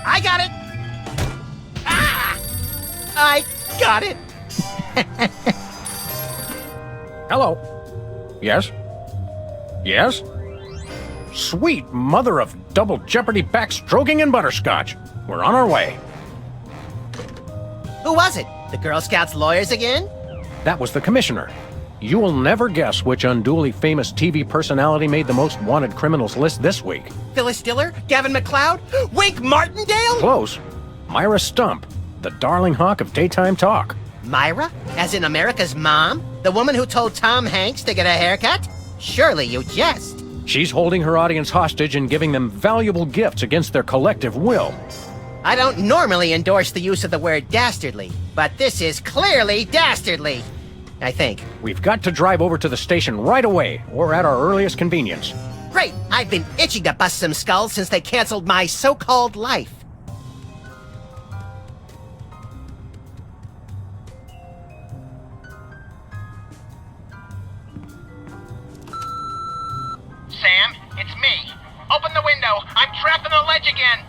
I got it! Ah! I got it! Hello. Yes? Yes? Sweet mother of double jeopardy backstroking and butterscotch. We're on our way. Who was it? The Girl Scouts lawyers again? That was the commissioner. You will never guess which unduly famous TV personality made the most wanted criminals list this week. Phyllis Diller? Gavin McLeod? Wink Martindale? Close. Myra Stump, the darling hawk of daytime talk. Myra? As in America's mom? The woman who told Tom Hanks to get a haircut? Surely you jest. She's holding her audience hostage and giving them valuable gifts against their collective will. I don't normally endorse the use of the word dastardly, but this is clearly dastardly. I think. We've got to drive over to the station right away, or at our earliest convenience. Great! I've been itching to bust some skulls since they canceled my so-called life. Sam, it's me. Open the window. I'm trapped on the ledge again.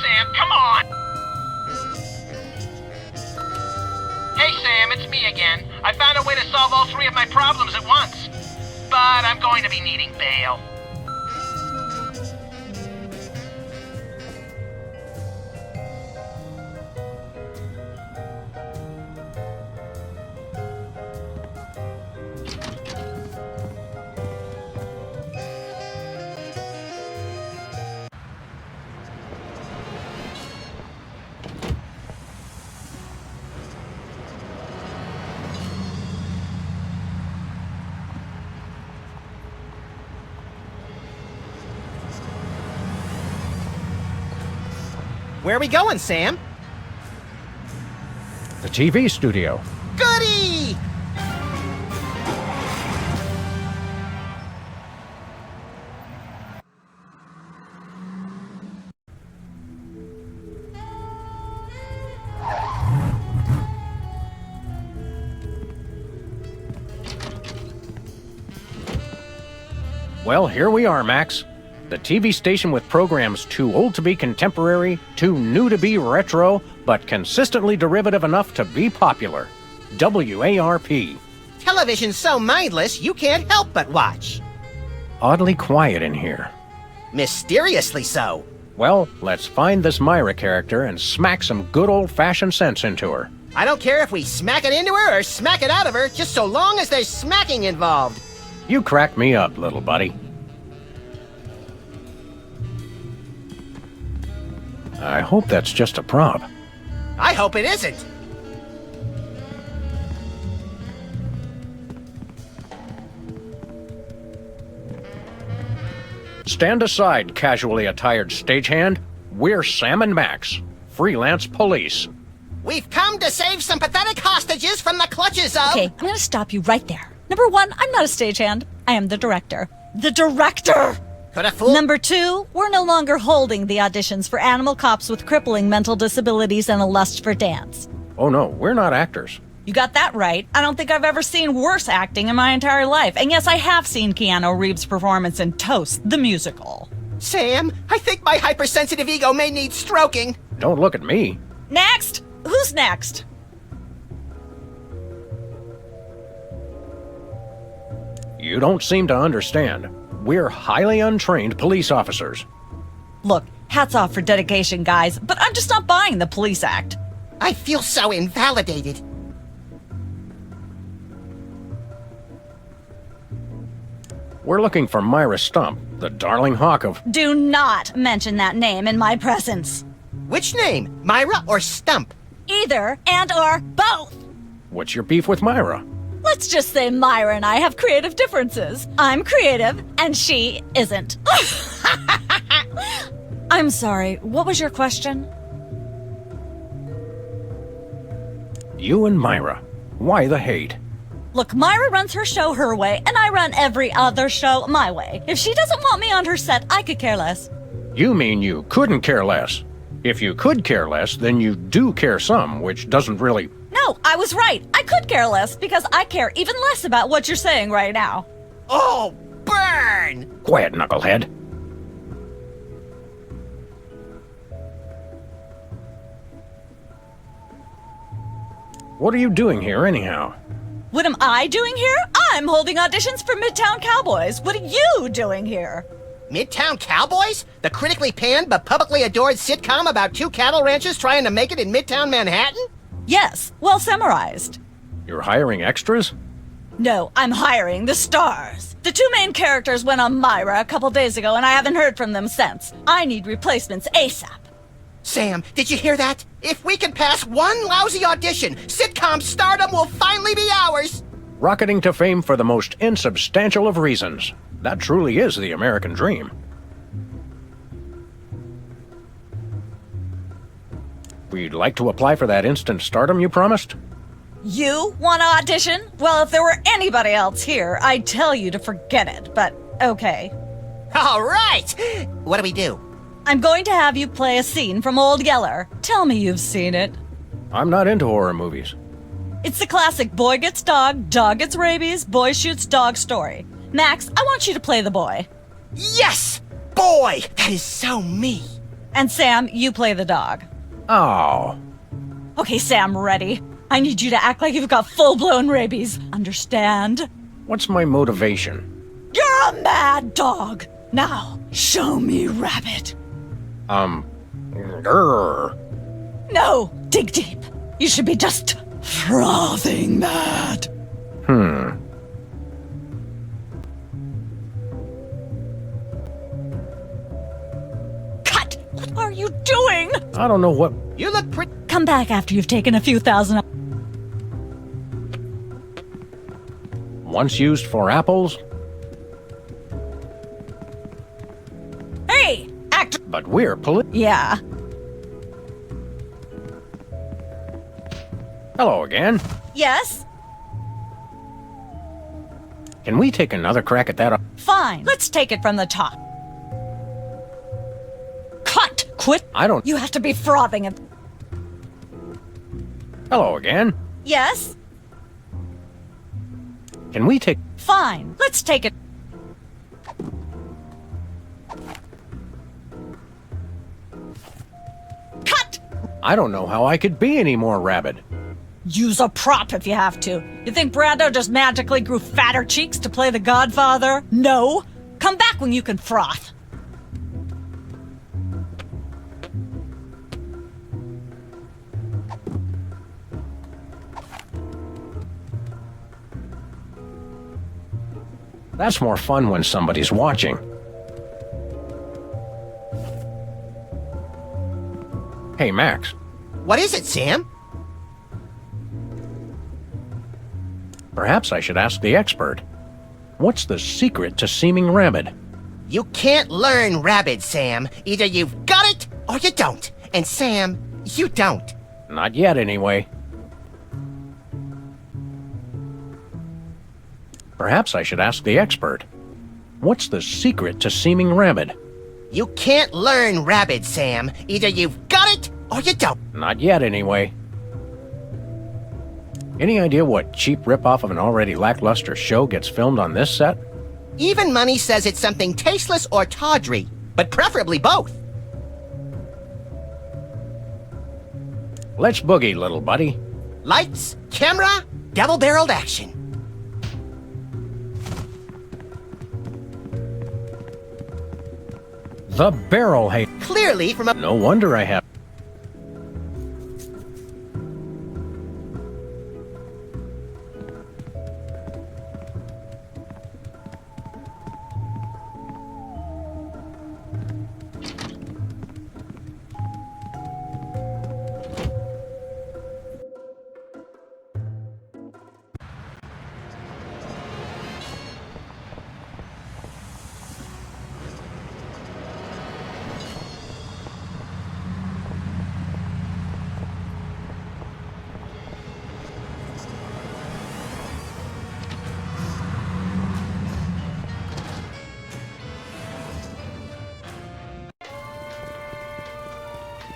Sam, come on! Hey Sam, it's me again. I found a way to solve all three of my problems at once. But I'm going to be needing bail. Where are we going, Sam? The TV studio. Goody! Well, here we are, Max. The TV station with programs too old to be contemporary, too new to be retro, but consistently derivative enough to be popular. WARP. Television's so mindless, you can't help but watch. Oddly quiet in here. Mysteriously so. Well, let's find this Myra character and smack some good old-fashioned sense into her. I don't care if we smack it into her or smack it out of her, just so long as there's smacking involved. You crack me up, little buddy. I hope that's just a prop. I hope it isn't. Stand aside, casually attired stagehand. We're Sam and Max, freelance police. We've come to save some pathetic hostages from the clutches images of... Okay, I'm gonna stop you right there. Number one, I'm not a stagehand. I am the director. The director! Could a fool... Number two, we're no longer holding the auditions for animal cops with crippling mental disabilities and a lust for dance. Oh no, we're not actors. You got that right. I don't think I've ever seen worse acting in my entire life. And yes, I have seen Keanu Reeves' performance in Toast, the musical. Sam, I think my hypersensitive ego may need stroking. Don't look at me. Next! Who's next? You don't seem to understand. We're highly untrained police officers. Look, hats off for dedication, guys, but I'm just not buying the police act. I feel so invalidated. We're looking for Myra Stump, the darling hawk of... Do not mention that name in my presence. Which name, Myra or Stump? Either and or both. What's your beef with Myra? Let's just say Myra and I have creative differences. I'm creative, and she isn't. I'm sorry, what was your question? You and Myra. Why the hate? Look, Myra runs her show her way, and I run every other show my way. If she doesn't want me on her set, I could care less. You mean you couldn't care less? If you could care less, then you do care some, which doesn't really... No, I was right. I could care less because I care even less about what you're saying right now. Oh, burn! Quiet, knucklehead. What are you doing here, anyhow? What am I doing here? I'm holding auditions for Midtown Cowboys. What are you doing here? Midtown Cowboys? The critically panned but publicly adored sitcom about two cattle ranchers trying to make it in Midtown Manhattan? Yes, well summarized. You're hiring extras? No, I'm hiring the stars. The two main characters went on Myra a couple days ago, and I haven't heard from them since. I need replacements ASAP. Sam, did you hear that? If we can pass one lousy audition, sitcom stardom will finally be ours! Rocketing to fame for the most insubstantial of reasons. That truly is the American dream. We'd like to apply for that instant stardom you promised? You want to audition? Well, if there were anybody else here, I'd tell you to forget it, but okay. All right! What do we do? I'm going to have you play a scene from Old Yeller. Tell me you've seen it. I'm not into horror movies. It's the classic boy gets dog gets rabies, boy shoots dog story. Max, I want you to play the boy. Yes! Boy, that is so me. And Sam, you play the dog. Oh. Okay, Sam, ready? I need you to act like you've got full-blown rabies. Understand? What's my motivation? You're a mad dog. Now, show me Rabbit. Grr. No, dig deep. You should be just frothing mad. Cut! What are you doing? I don't know what... You look pretty... Come back after you've taken a few thousand... Once used for apples, Hey! Act... but we're Yeah. Hello again. Yes? Can we take another crack at that? Fine. Let's take it from the top. Cut! Quit! I don't... You have to be frothing it. Hello again. Yes? Can we take... Fine. Let's take it. Cut! I don't know how I could be any more rabid. Use a prop if you have to. You think Brando just magically grew fatter cheeks to play the Godfather? No. Come back when you can froth. That's more fun when somebody's watching. Hey, Max. What is it, Sam? Perhaps I should ask the expert. What's the secret to seeming rabid? You can't learn rabid, Sam. Either you've got it or you don't. And Sam, you don't. Not yet, anyway. Perhaps I should ask the expert. What's the secret to seeming rabid? You can't learn rabid, Sam. Either you've got it or you don't. Not yet, anyway. Any idea what cheap ripoff of an already lackluster show gets filmed on this set? Even money says it's something tasteless or tawdry, but preferably both. Let's boogie, little buddy. Lights, camera, double-barreled action. The barrel hate. Clearly from a... No wonder I have.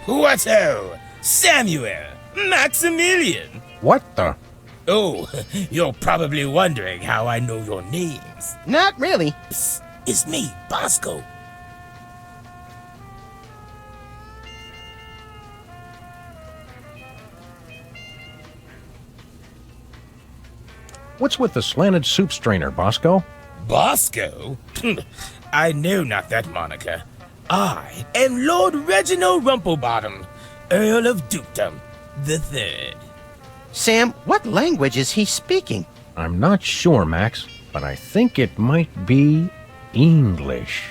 What-o? Samuel! Maximilian! What the? Oh, you're probably wondering how I know your names. Not really. Psst, it's me, Bosco. What's with the slanted soup strainer, Bosco? Bosco? I know not that moniker. I am Lord Reginald Rumplebottom, Earl of Dukedom the Third. Sam, what language is he speaking? I'm not sure, Max, but I think it might be English.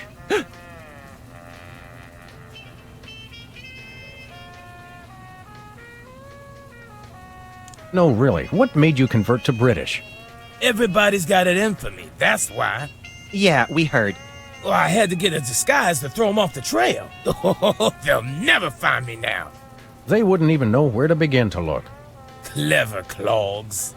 No, really, what made you convert to British? Everybody's got it in for me, that's why. Yeah, we heard. Well, I had to get a disguise to throw them off the trail. They'll never find me now. They wouldn't even know where to begin to look. Clever clogs.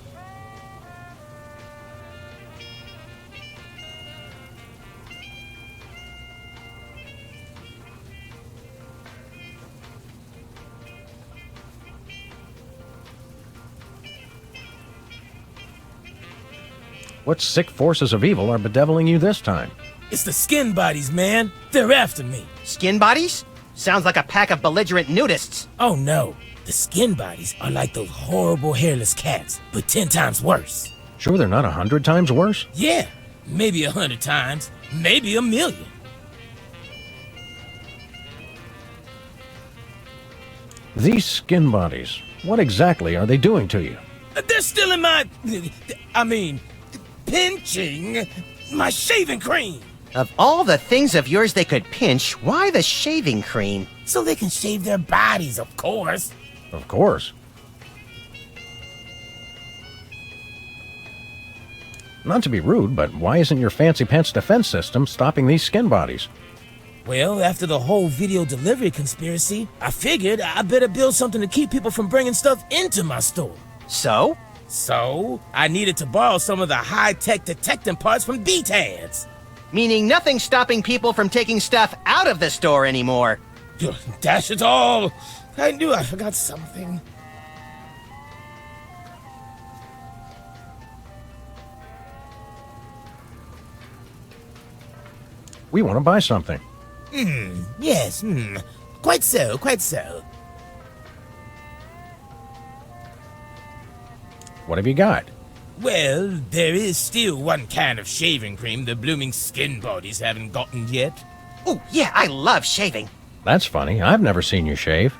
What sick forces of evil are bedeviling you this time? It's the skin bodies, man. They're after me. Skin bodies? Sounds like a pack of belligerent nudists. Oh no. The skin bodies are like those horrible hairless cats, but 10 times worse. Sure they're not 100 times worse? Yeah, maybe 100 times, maybe 1,000,000. These skin bodies, what exactly are they doing to you? They're still in my... pinching my shaving cream. Of all the things of yours they could pinch, why the shaving cream? So they can shave their bodies, of course. Of course. Not to be rude, but why isn't your fancy pants defense system stopping these skin bodies? Well, after the whole video delivery conspiracy, I figured I better build something to keep people from bringing stuff into my store. So? So, I needed to borrow some of the high-tech detecting parts from B-Tads. Meaning nothing's stopping people from taking stuff out of the store anymore. Dash it all! I knew I forgot something. We want to buy something. Yes, quite so, quite so. What have you got? Well, there is still one can of shaving cream the blooming skin bodies haven't gotten yet. Oh, yeah, I love shaving. That's funny. I've never seen you shave.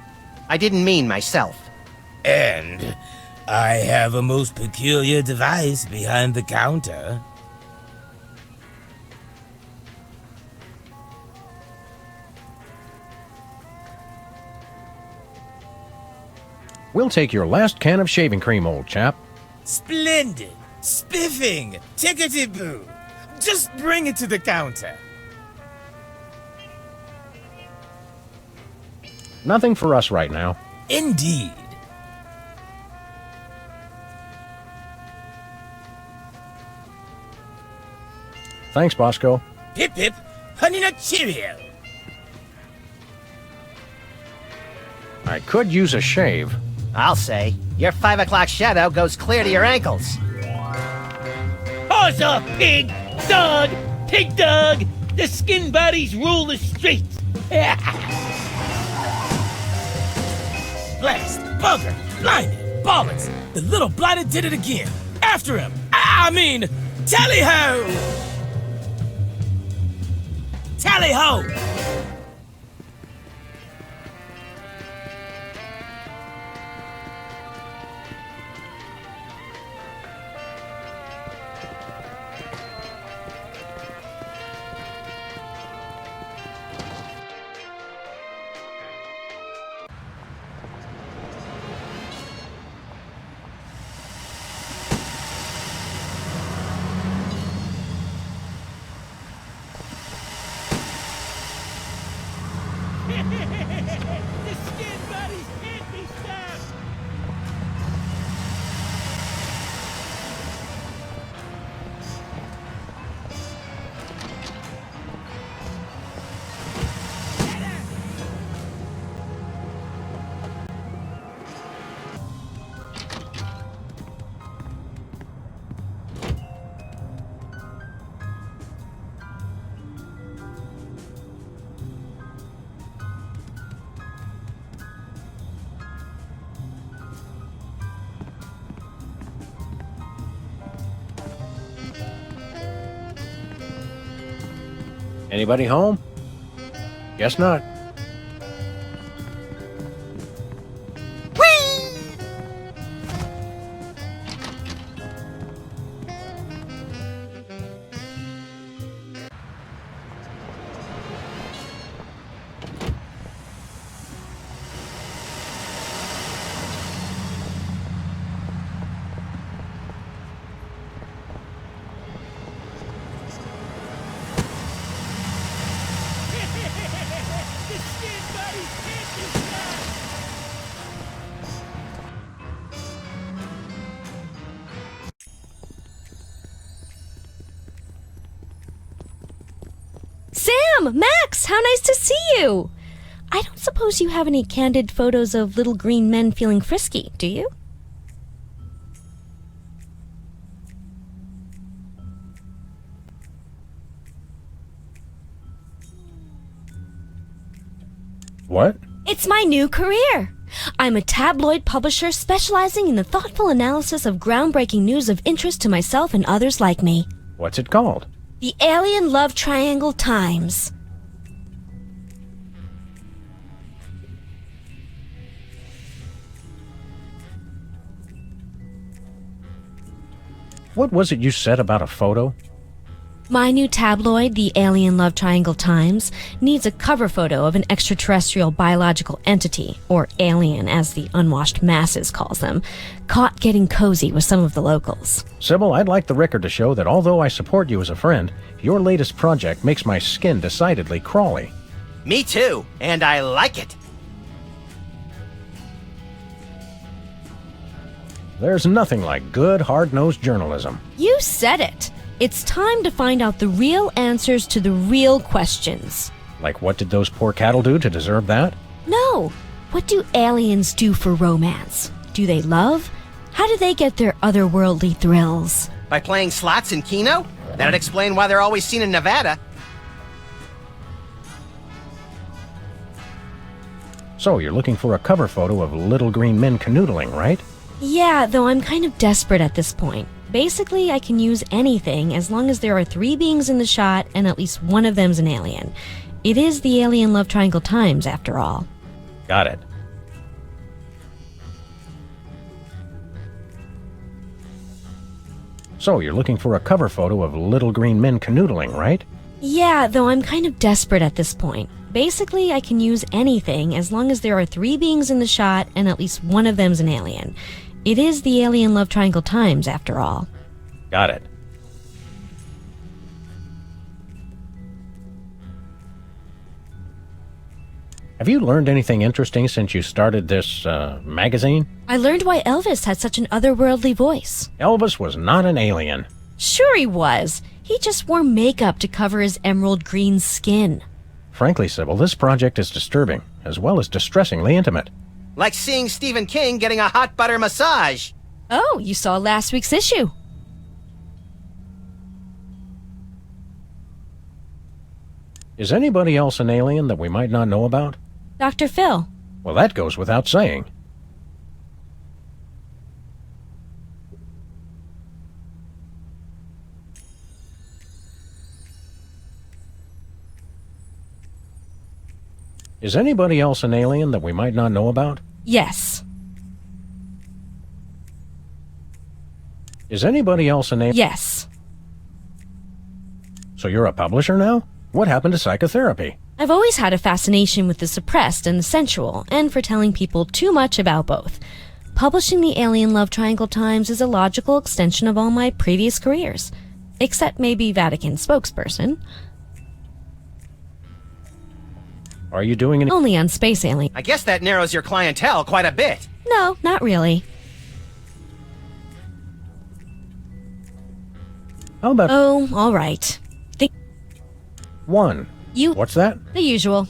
I didn't mean myself. And I have a most peculiar device behind the counter. We'll take your last can of shaving cream, old chap. Splendid! Spiffing! Tickety-boo! Just bring it to the counter. Nothing for us right now. Indeed. Thanks, Bosco. Hip hip, Honey Nut Cheerio. I could use a shave. I'll say. Your 5 o'clock shadow goes clear to your ankles. Paws off, pig! Dog! Pig dog! The skin bodies rule the streets! Blast, bugger, blimey, ballers. The little blighter did it again. After him. Tally-ho! Tally-ho! The skin bodies can't be stopped! Anybody home? Guess not. The skin bodies can't be stopped! Sam! Max! How nice to see you! I don't suppose you have any candid photos of little green men feeling frisky, do you? What? It's my new career! I'm a tabloid publisher specializing in the thoughtful analysis of groundbreaking news of interest to myself and others like me. What's it called? The Alien Love Triangle Times. What was it you said about a photo? My new tabloid, the Alien Love Triangle Times, needs a cover photo of an extraterrestrial biological entity, or alien as the unwashed masses calls them, caught getting cozy with some of the locals. Sybil, I'd like the record to show that although I support you as a friend, your latest project makes my skin decidedly crawly. Me too, and I like it. There's nothing like good, hard-nosed journalism. You said it! It's time to find out the real answers to the real questions. Like, what did those poor cattle do to deserve that? No! What do aliens do for romance? Do they love? How do they get their otherworldly thrills? By playing slots in Keno? That'd explain why they're always seen in Nevada. So, you're looking for a cover photo of little green men canoodling, right? Yeah, though I'm kind of desperate at this point. Basically, I can use anything as long as there are 3 beings in the shot and at least one of them's an alien. It is the Alien Love Triangle Times, after all. Got it. So, you're looking for a cover photo of little green men canoodling, right? Yeah, though I'm kind of desperate at this point. Basically, I can use anything as long as there are 3 beings in the shot and at least one of them's an alien. It is the Alien Love Triangle Times, after all. Got it. Have you learned anything interesting since you started this, magazine? I learned why Elvis had such an otherworldly voice. Elvis was not an alien. Sure he was. He just wore makeup to cover his emerald green skin. Frankly, Sybil, this project is disturbing, as well as distressingly intimate. Like seeing Stephen King getting a hot butter massage. Oh, you saw last week's issue. Is anybody else an alien that we might not know about? Dr. Phil. Well, that goes without saying. Is anybody else an alien that we might not know about? Yes. Is anybody else an alien? Yes. So you're a publisher now? What happened to psychotherapy? I've always had a fascination with the suppressed and the sensual, and for telling people too much about both. Publishing the Alien Love Triangle Times is a logical extension of all my previous careers. Except maybe Vatican spokesperson. Are you doing any... Only on Space Alien. I guess that narrows your clientele quite a bit. No, not really. How about Oh, all right. one? You... What's that? The usual.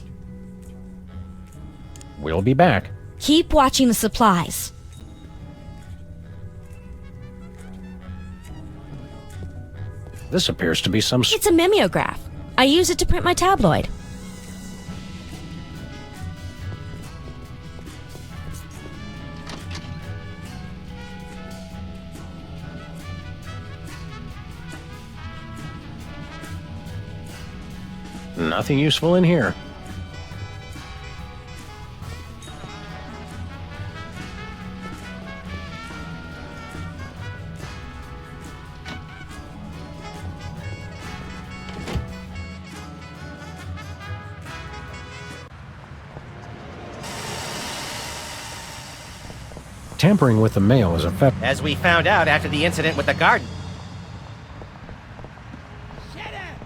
We'll be back. Keep watching the supplies. This appears to be some... It's a mimeograph. I use it to print my tabloid. Nothing useful in here. Tampering with the mail is effective. As we found out after the incident with the garden. Shut up!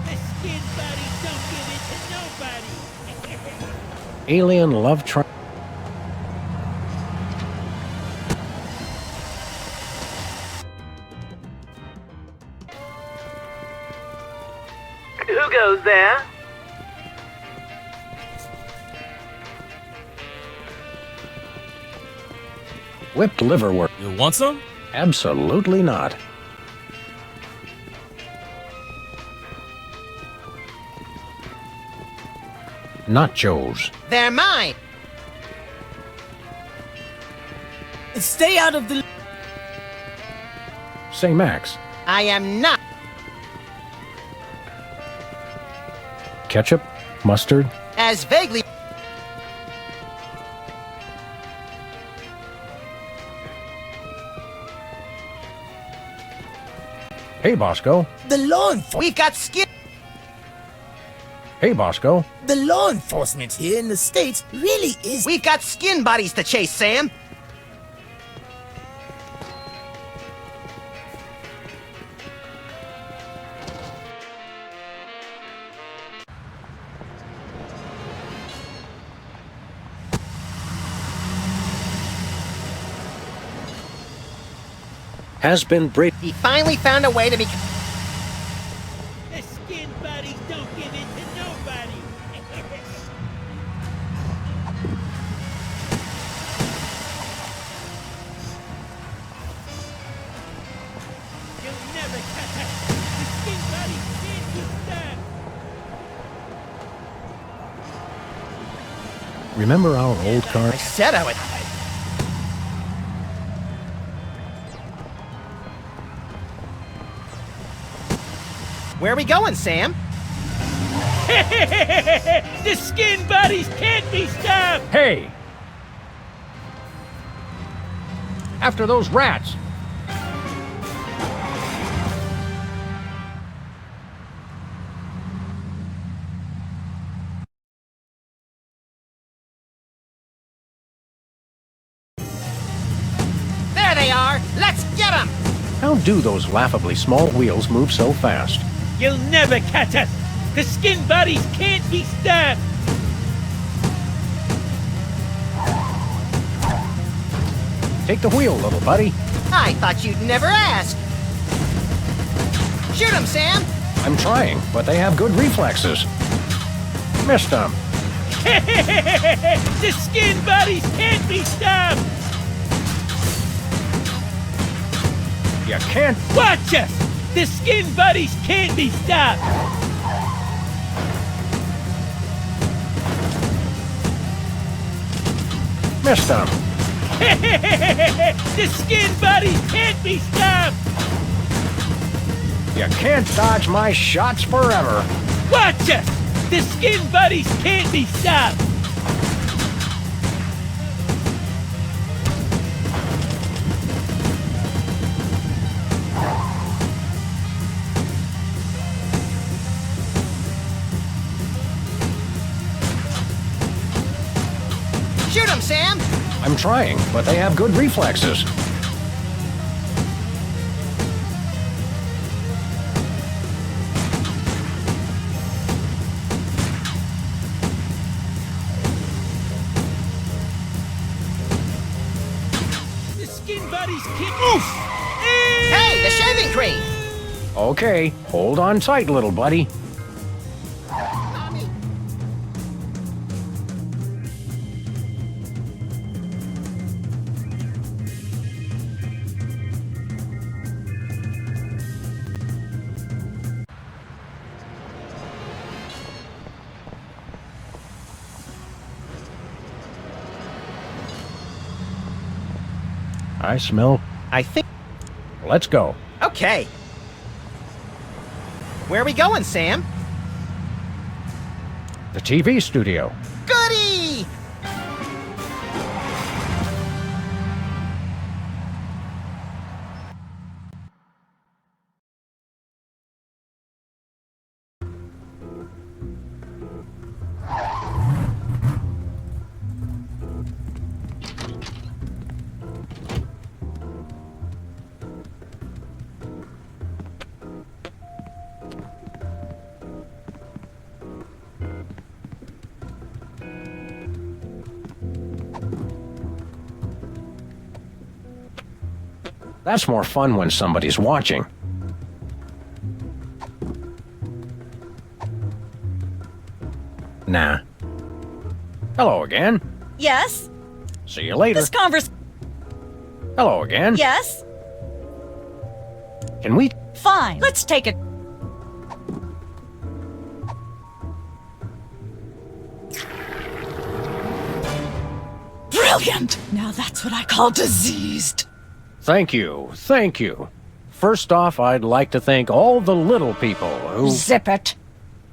The skin bodies don't give it to nobody. Alien Love Triangle. Who goes there? Whipped liverwort. You want some? Absolutely not. Nachos. They're mine. Stay out of the... Say, Max, I am not. ketchup, mustard, As vaguely. hey Bosco, The law enforcement... We've got skin. hey Bosco, The law enforcement here in the States really is... We've got skin bodies to chase, Sam. has been break. He finally found a way to be. The skin bodies don't give it to nobody. You'll never catch us. The skin bodies can't be stopped. Remember our old car? I said I would. Where are we going, Sam? The skin bodies can't be stopped. Hey! After those rats! There they are. Let's get them. How do those laughably small wheels move so fast? You'll never catch us. The skin bodies can't be stopped! Take the wheel, little buddy. I thought you'd never ask. Shoot him, Sam! I'm trying, but they have good reflexes. Missed them. The skin bodies can't be stopped! You can't. Watch us! The skin buddies can't be stopped! Missed them. The skin buddies can't be stopped! You can't dodge my shots forever. Watch us! The skin buddies can't be stopped! Shoot him, Sam! I'm trying, but they have good reflexes. The skin buddies can't... Oof! Hey, the shaving cream! Okay, hold on tight, little buddy. I smell. I think... Let's go. Okay. Where are we going, Sam? The TV studio. Goody! That's more fun when somebody's watching. Nah. Hello again. Yes? See you later. This convers... Hello again. Yes? Can we... Fine. Let's take it. Brilliant! Now that's what I call diseased. Thank you. Thank you. First off, I'd like to thank all the little people who... Zip it.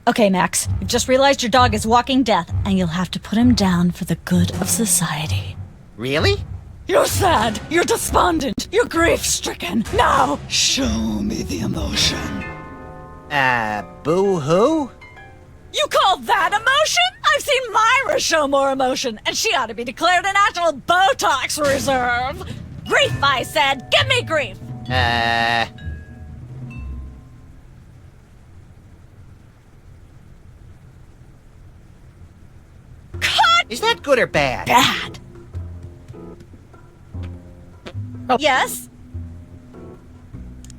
Okay, Max. You've just realized your dog is walking death, and you'll have to put him down for the good of society. Really? You're sad. You're despondent. You're grief-stricken. Now, show me the emotion. Boo-hoo? You call that emotion? I've seen Myra show more emotion, and she ought to be declared a national Botox reserve. Grief, I said. Give me grief. Cut! Is that good or bad? Bad. Oh. Yes?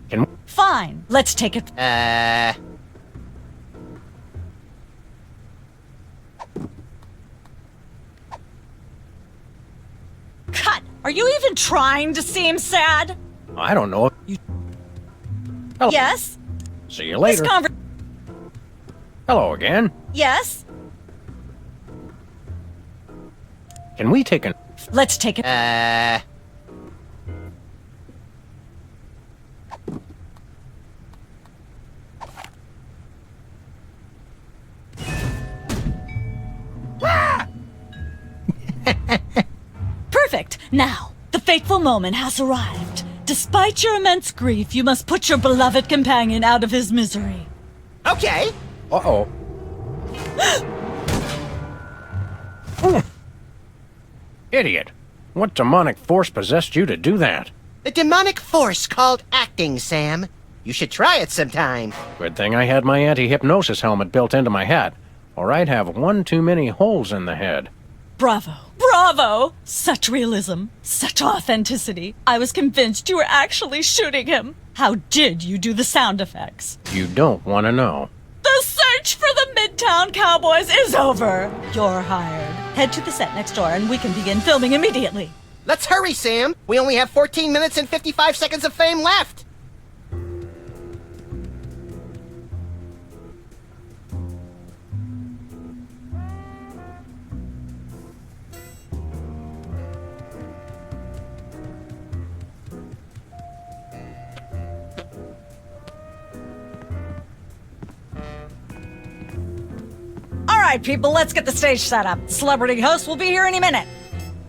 Can... Fine. Let's take it. Cut! Are you even trying to seem sad? I don't know. Hello. Yes? See you later. This Hello again. Yes? Can we take an... Let's take it. Perfect. Now, the fateful moment has arrived. Despite your immense grief, you must put your beloved companion out of his misery. Okay. Uh-oh. Idiot. What demonic force possessed you to do that? The demonic force called acting, Sam. You should try it sometime. Good thing I had my anti-hypnosis helmet built into my hat, or I'd have one too many holes in the head. Bravo. Bravo! Such realism. Such authenticity. I was convinced you were actually shooting him. How did you do the sound effects? You don't want to know. The search for the Midtown Cowboys is over. You're hired. Head to the set next door and we can begin filming immediately. Let's hurry, Sam. We only have 14 minutes and 55 seconds of fame left. All right, people, let's get the stage set up. Celebrity host will be here any minute.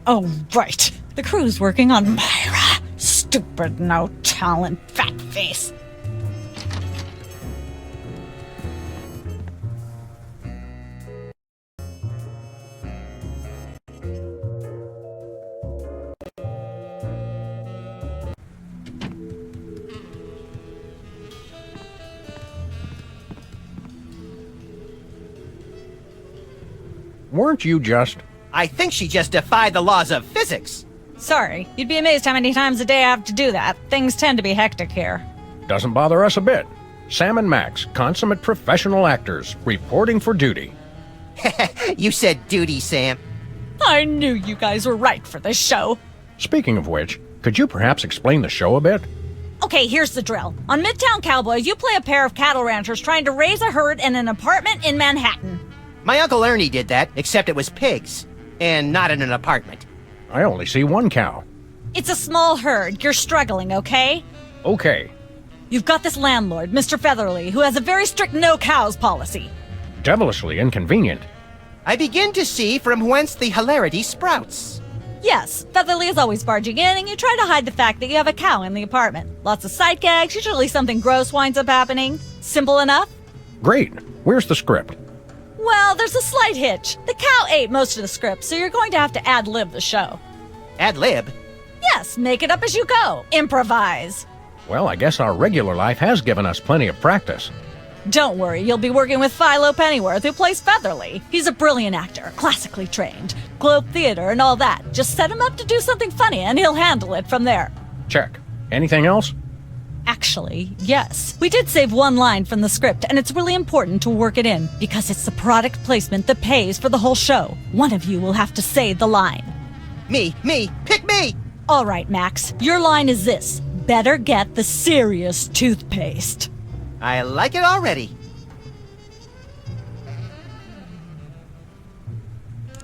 Oh, right. The crew's working on Myra. Stupid, no talent, fat face. Weren't you just... I think she just defied the laws of physics. Sorry, you'd be amazed how many times a day I have to do that. Things tend to be hectic here. Doesn't bother us a bit. Sam and Max, consummate professional actors, reporting for duty. You said duty, Sam. I knew you guys were right for this show. Speaking of which, could you perhaps explain the show a bit? Okay, here's the drill. On Midtown Cowboys, you play a pair of cattle ranchers trying to raise a herd in an apartment in Manhattan. My Uncle Ernie did that, except it was pigs. And not in an apartment. I only see one cow. It's a small herd. You're struggling, okay? Okay. You've got this landlord, Mr. Featherly, who has a very strict no cows policy. Devilishly inconvenient. I begin to see from whence the hilarity sprouts. Yes, Featherly is always barging in, and you try to hide the fact that you have a cow in the apartment. Lots of sight gags, usually something gross winds up happening. Simple enough? Great. Where's the script? Well, there's a slight hitch. The cow ate most of the script, so you're going to have to ad-lib the show. Ad-lib? Yes, make it up as you go. Improvise. Well, I guess our regular life has given us plenty of practice. Don't worry, you'll be working with Philo Pennyworth, who plays Featherly. He's a brilliant actor, classically trained, Globe Theater and all that. Just set him up to do something funny, and he'll handle it from there. Check. Anything else? Actually, yes. We did save one line from the script, and it's really important to work it in, because it's the product placement that pays for the whole show. One of you will have to say the line. Me, pick me! All right, Max, your line is this. Better get the serious toothpaste. I like it already.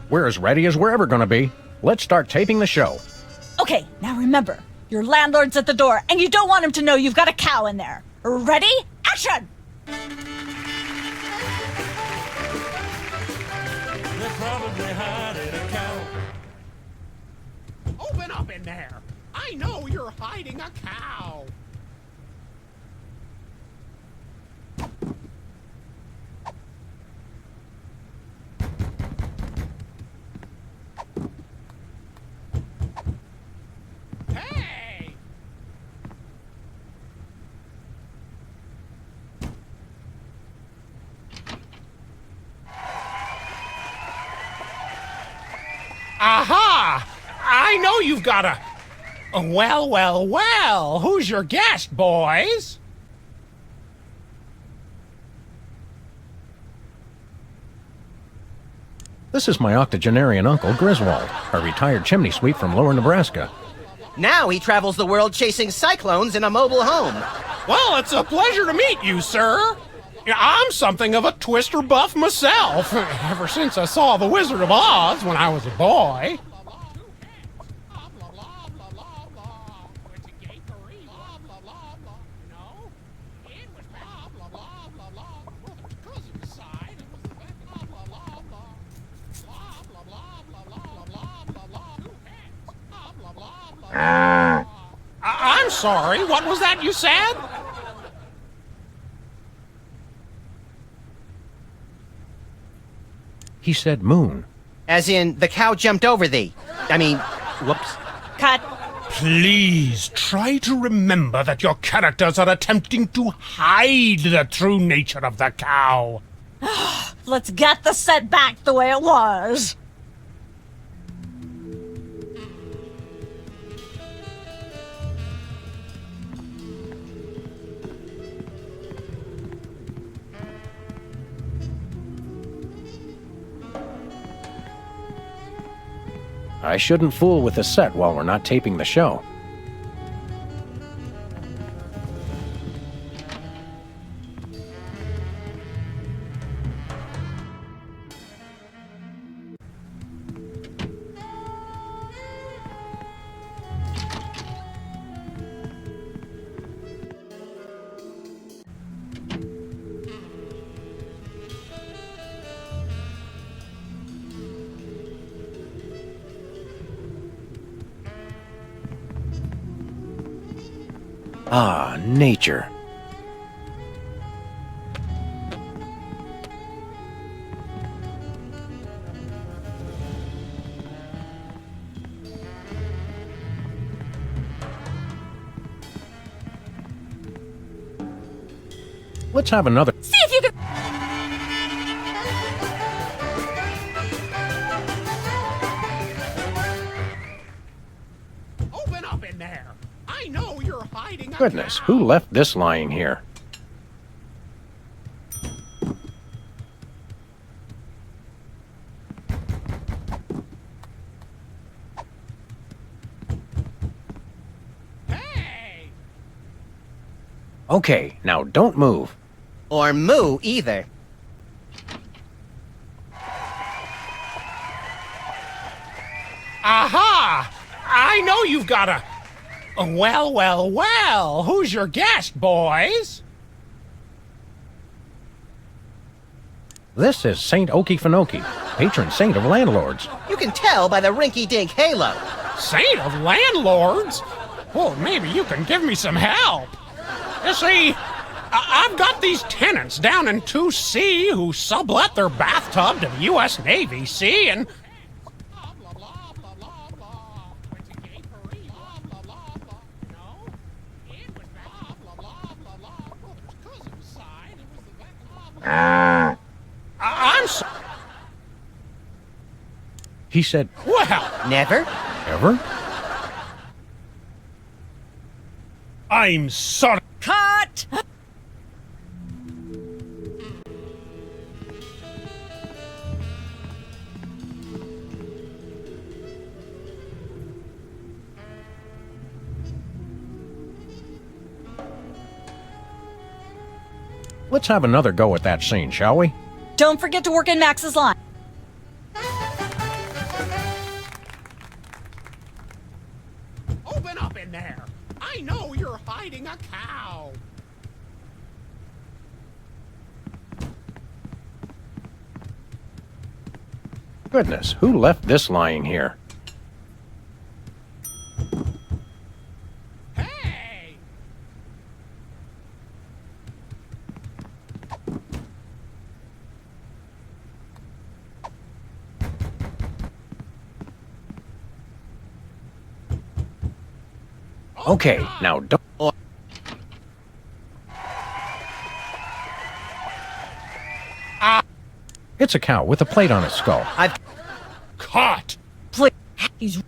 We're as ready as we're ever gonna be. Let's start taping the show. Okay, now remember, your landlord's at the door, and you don't want him to know you've got a cow in there. Ready? Action! They're probably hiding a cow. Open up in there! I know you're hiding a cow! Hey! Aha! I know you've got a... Well, who's your guest, boys? This is my octogenarian uncle, Griswold, a retired chimney sweep from lower Nebraska. Now he travels the world chasing cyclones in a mobile home. Well, it's a pleasure to meet you, sir. I'm something of a Twister buff myself, ever since I saw The Wizard of Oz when I was a boy. I'm sorry, what was that you said? He said moon. As in, the cow jumped over thee. I mean, whoops. Cut. Please try to remember that your characters are attempting to hide the true nature of the cow. Let's get the set back the way it was. I shouldn't fool with the set while we're not taping the show. Ah, nature. Let's have another. See if you can. Open up in there. I know you're hiding a Goodness, cow. who left this lying here? Hey! Okay, now don't move. Or moo either. Aha! I know you've got a... Well, well, well. Who's your guest, boys? This is Saint Okefenokee, patron saint of landlords. You can tell by the rinky-dink halo. Saint of landlords? Well, maybe you can give me some help. You see, I've got these tenants down in 2C who sublet their bathtub to the U.S. Navy, see, and... I'm so... He said, Well, Never? ever? I'm sorry. Cut! Let's have another go at that scene, shall we? Don't forget to work in Max's line. Open up in there. I know you're hiding a cow. Goodness, who left this lying here? Hey! Okay, now don't. It's a cow with a plate on its skull. I've... Caught! Please. He's.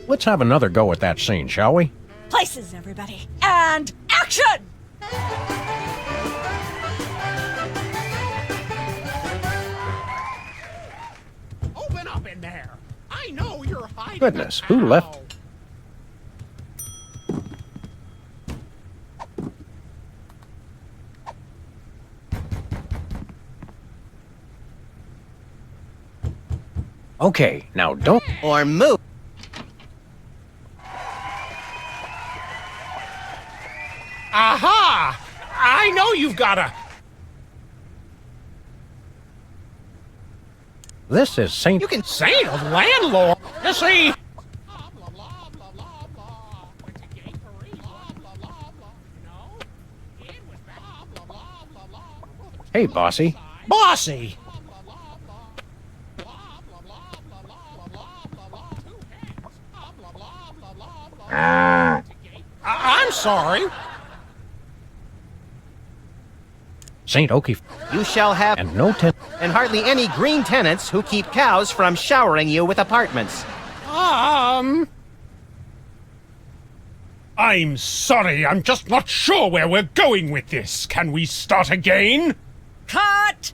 Let's have another go at that scene, shall we? Places, everybody. And action! Open up in there. I know you're hiding Goodness, a who cow. left? Okay, now don't. Or moo. Aha! I know you've got a... This is Saint. You can... Saint of landlord. You see... Hey, bossy. Bossy! I'm sorry. St. Oki You shall have and no ten. and hardly any green tenants who keep cows from showering you with apartments. I'm sorry, I'm just not sure where we're going with this. Can we start again? Cut!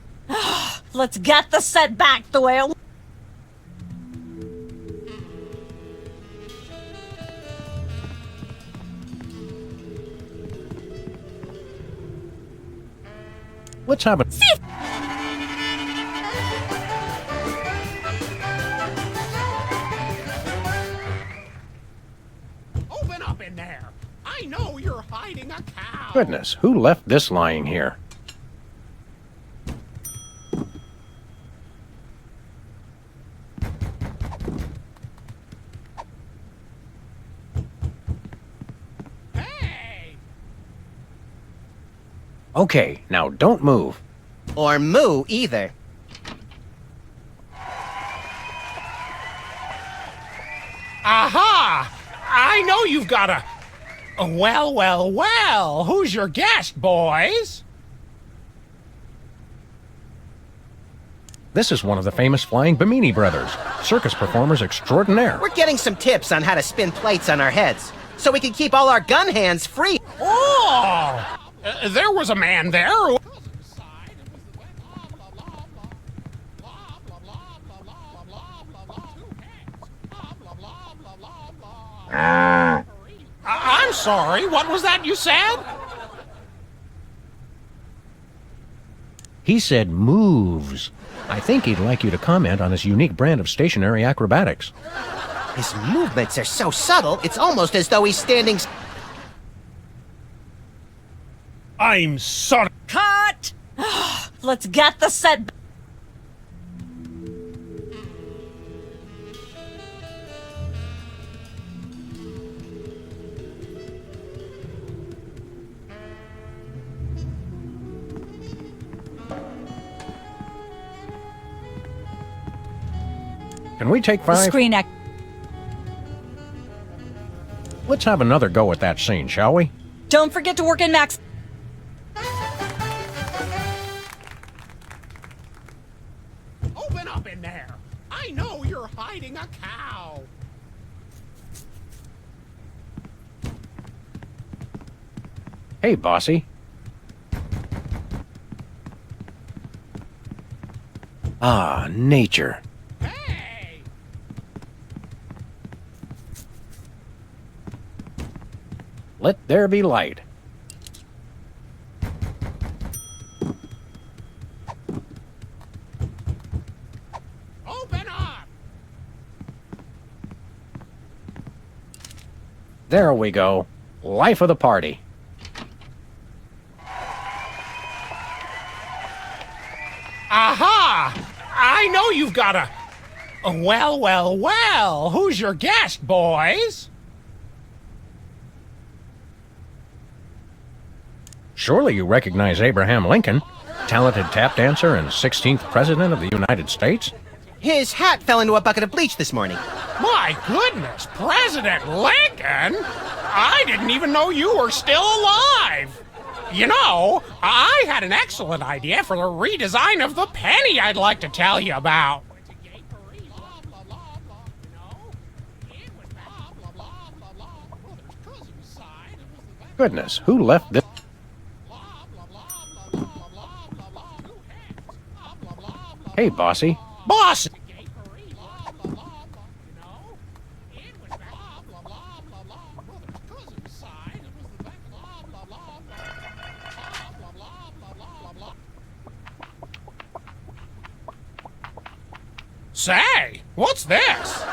Let's get the set back the way it. Let's have a. Open up in there. I know you're hiding a cow. Goodness, who left this lying here? Hey! Okay, now don't move. Or moo either. Aha! I know you've got a... Well, who's your guest, boys? This is one of the famous Flying Bimini brothers, circus performers extraordinaire. We're getting some tips on how to spin plates on our heads, so we can keep all our gun hands free. Oh! There was a man there who... I'm sorry, what was that you said? He said moves. I think he'd like you to comment on his unique brand of stationary acrobatics. His movements are so subtle, it's almost as though he's standing... I'm sorry. Cut! Let's get the set. Can we take The 5? screen act. Let's have another go at that scene, shall we? Don't forget to work in Max. Open up in there. I know you're hiding a cow. Hey, bossy. Ah, nature. Hey! Let there be light. Open up! There we go. Life of the party. Aha! I know you've got a... Well, who's your guest, boys? Surely you recognize Abraham Lincoln, talented tap dancer and 16th President of the United States? His hat fell into a bucket of bleach this morning. My goodness, President Lincoln? I didn't even know you were still alive. You know, I had an excellent idea for the redesign of the penny I'd like to tell you about. Goodness, who left this? Hey, bossy. Boss! Say, what's this?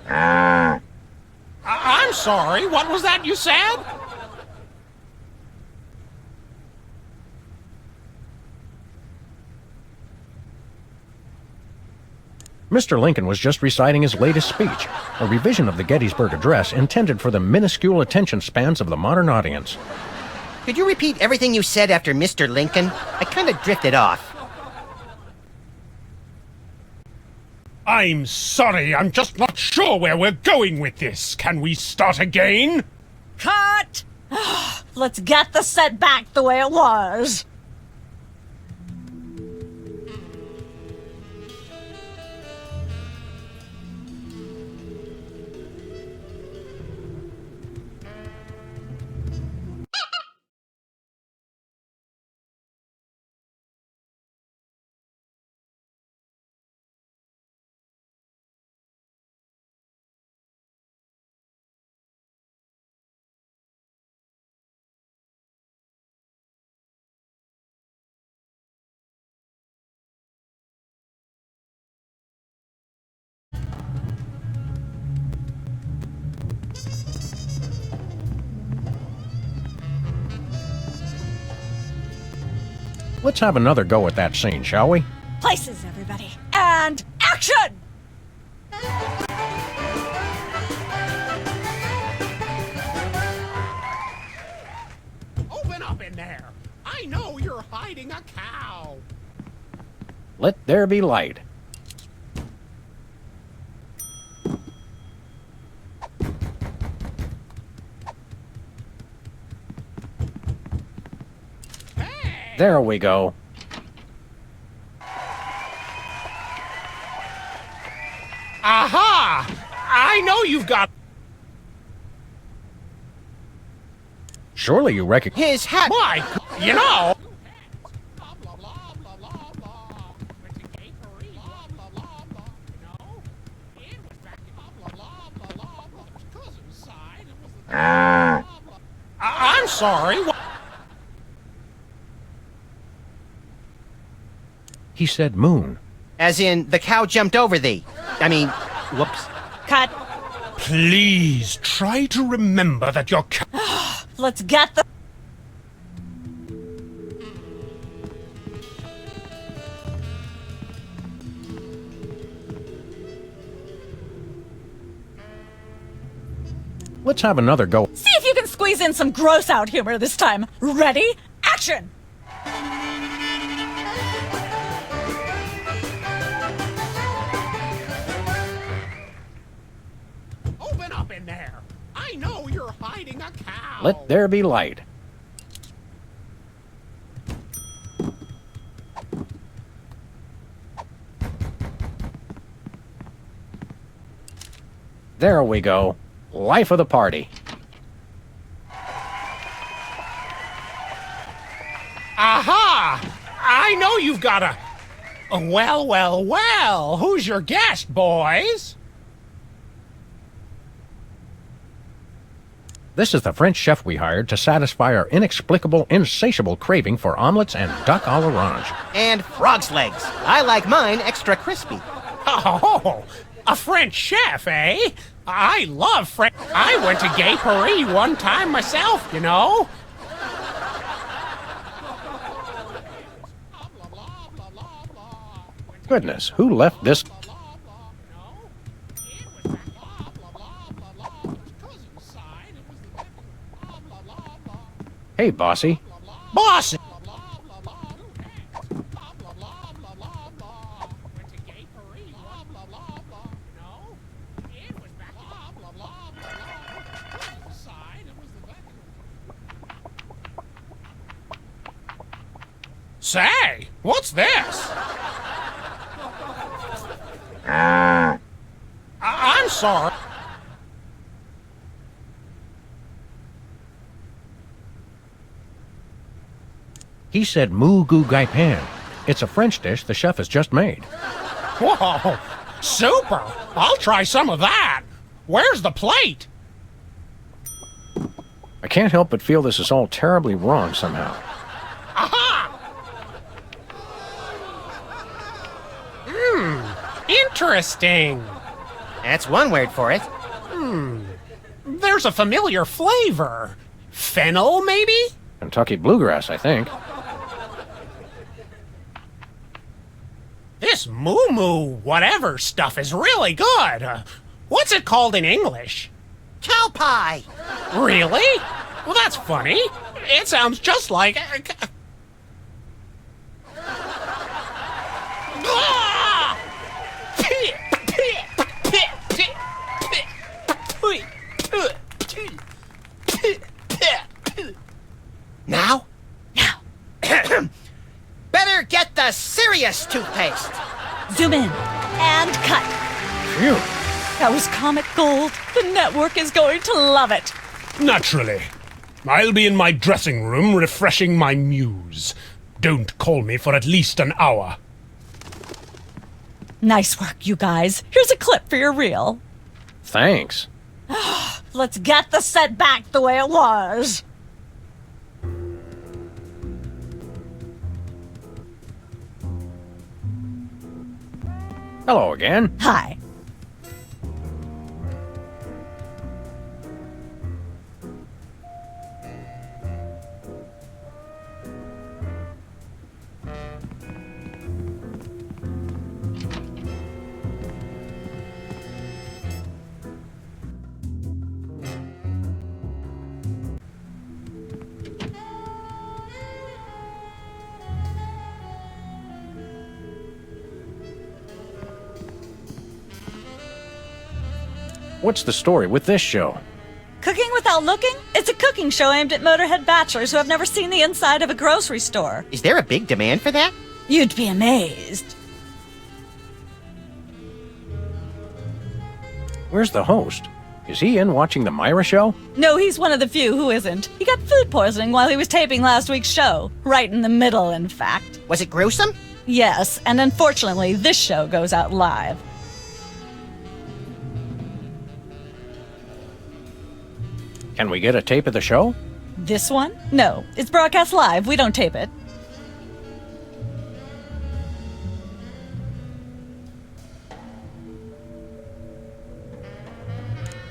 I'm sorry, what was that you said? Mr. Lincoln was just reciting his latest speech, a revision of the Gettysburg Address intended for the minuscule attention spans of the modern audience. Could you repeat everything you said after Mr. Lincoln? I kind of drifted off. I'm sorry, I'm just not sure where we're going with this. Can we start again? Cut! Let's get the set back the way it was. Let's have another go at that scene, shall we? Places, everybody. And action! Open up in there. I know you're hiding a cow. Let there be light. There we go. Aha! I know you've got... Surely you recognize... His hat... Why, you know... I'm sorry. He said moon. As in, the cow jumped over thee. I mean, whoops. Cut. Please try to remember that your Let's get the... Let's have another go. See if you can squeeze in some gross out humor this time. Ready? Action! Open up in there. I know you're hiding a cow. Let there be light. There we go. Life of the party. Aha! I know you've got a... Well, who's your guest, boys? This is the French chef we hired to satisfy our inexplicable, insatiable craving for omelets and duck à l'orange. And frog's legs. I like mine extra crispy. Oh, a French chef, eh? I love French. I went to Gay Paris one time myself, you know. Goodness, who left this? Hey, bossy. Boss! Say, what's this? I'm sorry. He said moo goo gai pan. It's a French dish the chef has just made. Whoa, super! I'll try some of that. Where's the plate? I can't help but feel this is all terribly wrong somehow. Aha! Interesting. That's one word for it. There's a familiar flavor. Fennel, maybe? Kentucky bluegrass, I think. This moo whatever stuff is really good. What's it called in English? Cow pie. Really? Well, that's funny. It sounds just like... Now? Now. Better get the serious toothpaste. Zoom in and cut. Phew. That was comic gold. The network is going to love it. Naturally. I'll be in my dressing room refreshing my muse. Don't call me for at least an hour. Nice work, you guys. Here's a clip for your reel. Thanks. Let's get the set back the way it was. Hello again. Hi. What's the story with this show? Cooking Without Looking? It's a cooking show aimed at Motorhead bachelors who have never seen the inside of a grocery store. Is there a big demand for that? You'd be amazed. Where's the host? Is he in watching the Myra show? No, he's one of the few who isn't. He got food poisoning while he was taping last week's show. Right in the middle, in fact. Was it gruesome? Yes, and unfortunately, this show goes out live. Can we get a tape of the show? This one? No, it's broadcast live. We don't tape it.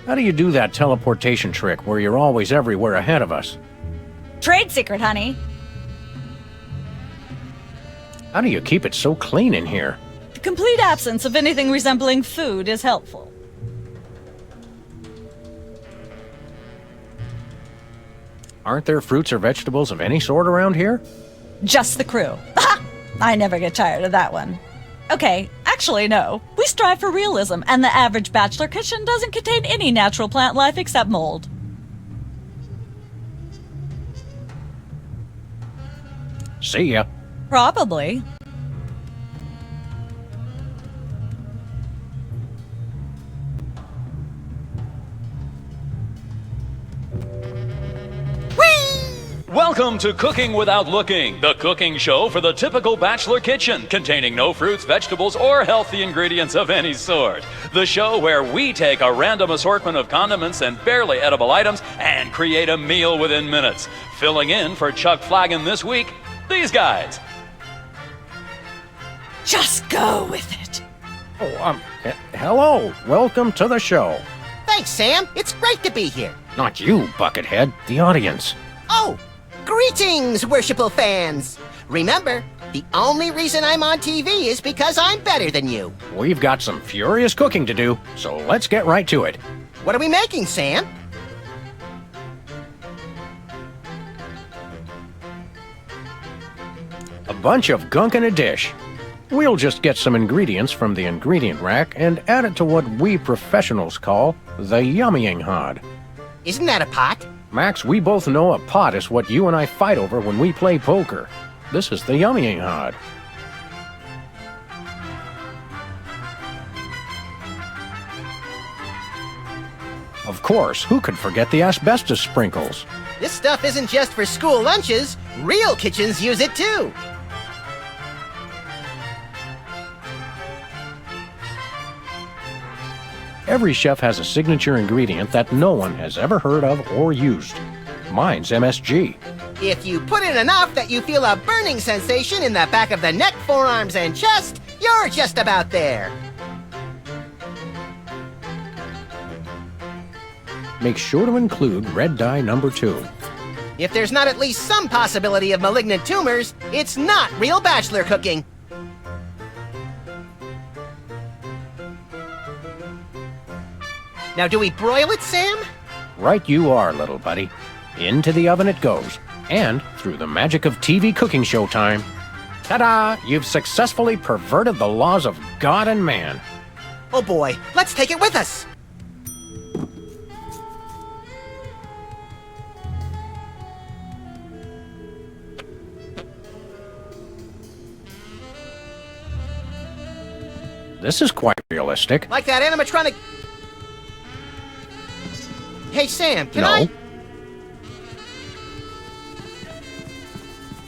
How do you do that teleportation trick where you're always everywhere ahead of us? Trade secret, honey. How do you keep it so clean in here? The complete absence of anything resembling food is helpful. Aren't there fruits or vegetables of any sort around here? Just the crew. I never get tired of that one. Okay, actually, no. We strive for realism, and the average bachelor kitchen doesn't contain any natural plant life except mold. See ya. Probably. Welcome to Cooking Without Looking, the cooking show for the typical bachelor kitchen, containing no fruits, vegetables, or healthy ingredients of any sort. The show where we take a random assortment of condiments and barely edible items and create a meal within minutes. Filling in for Chuck Flagon this week, these guys. Just go with it. Oh, hello. Welcome to the show. Thanks, Sam. It's great to be here. Not you, Buckethead. The audience. Oh, greetings, worshipful fans. Remember, the only reason I'm on TV is because I'm better than you. We've got some furious cooking to do, so let's get right to it. What are we making, Sam? A bunch of gunk in a dish. We'll just get some ingredients from the ingredient rack and add it to what we professionals call the yummying hod. Isn't that a pot? Max, we both know a pot is what you and I fight over when we play poker. This is the yummying hod. Of course, who could forget the asbestos sprinkles? This stuff isn't just for school lunches. Real kitchens use it too. Every chef has a signature ingredient that no one has ever heard of or used. Mine's MSG. If you put in enough that you feel a burning sensation in the back of the neck, forearms, and chest, you're just about there. Make sure to include red dye number 2. If there's not at least some possibility of malignant tumors, it's not real bachelor cooking. Now, do we broil it, Sam? Right you are, little buddy. Into the oven it goes. And through the magic of TV cooking show time, ta-da! You've successfully perverted the laws of God and man. Oh boy, let's take it with us. This is quite realistic. Like that animatronic... Hey, Sam, can No. I...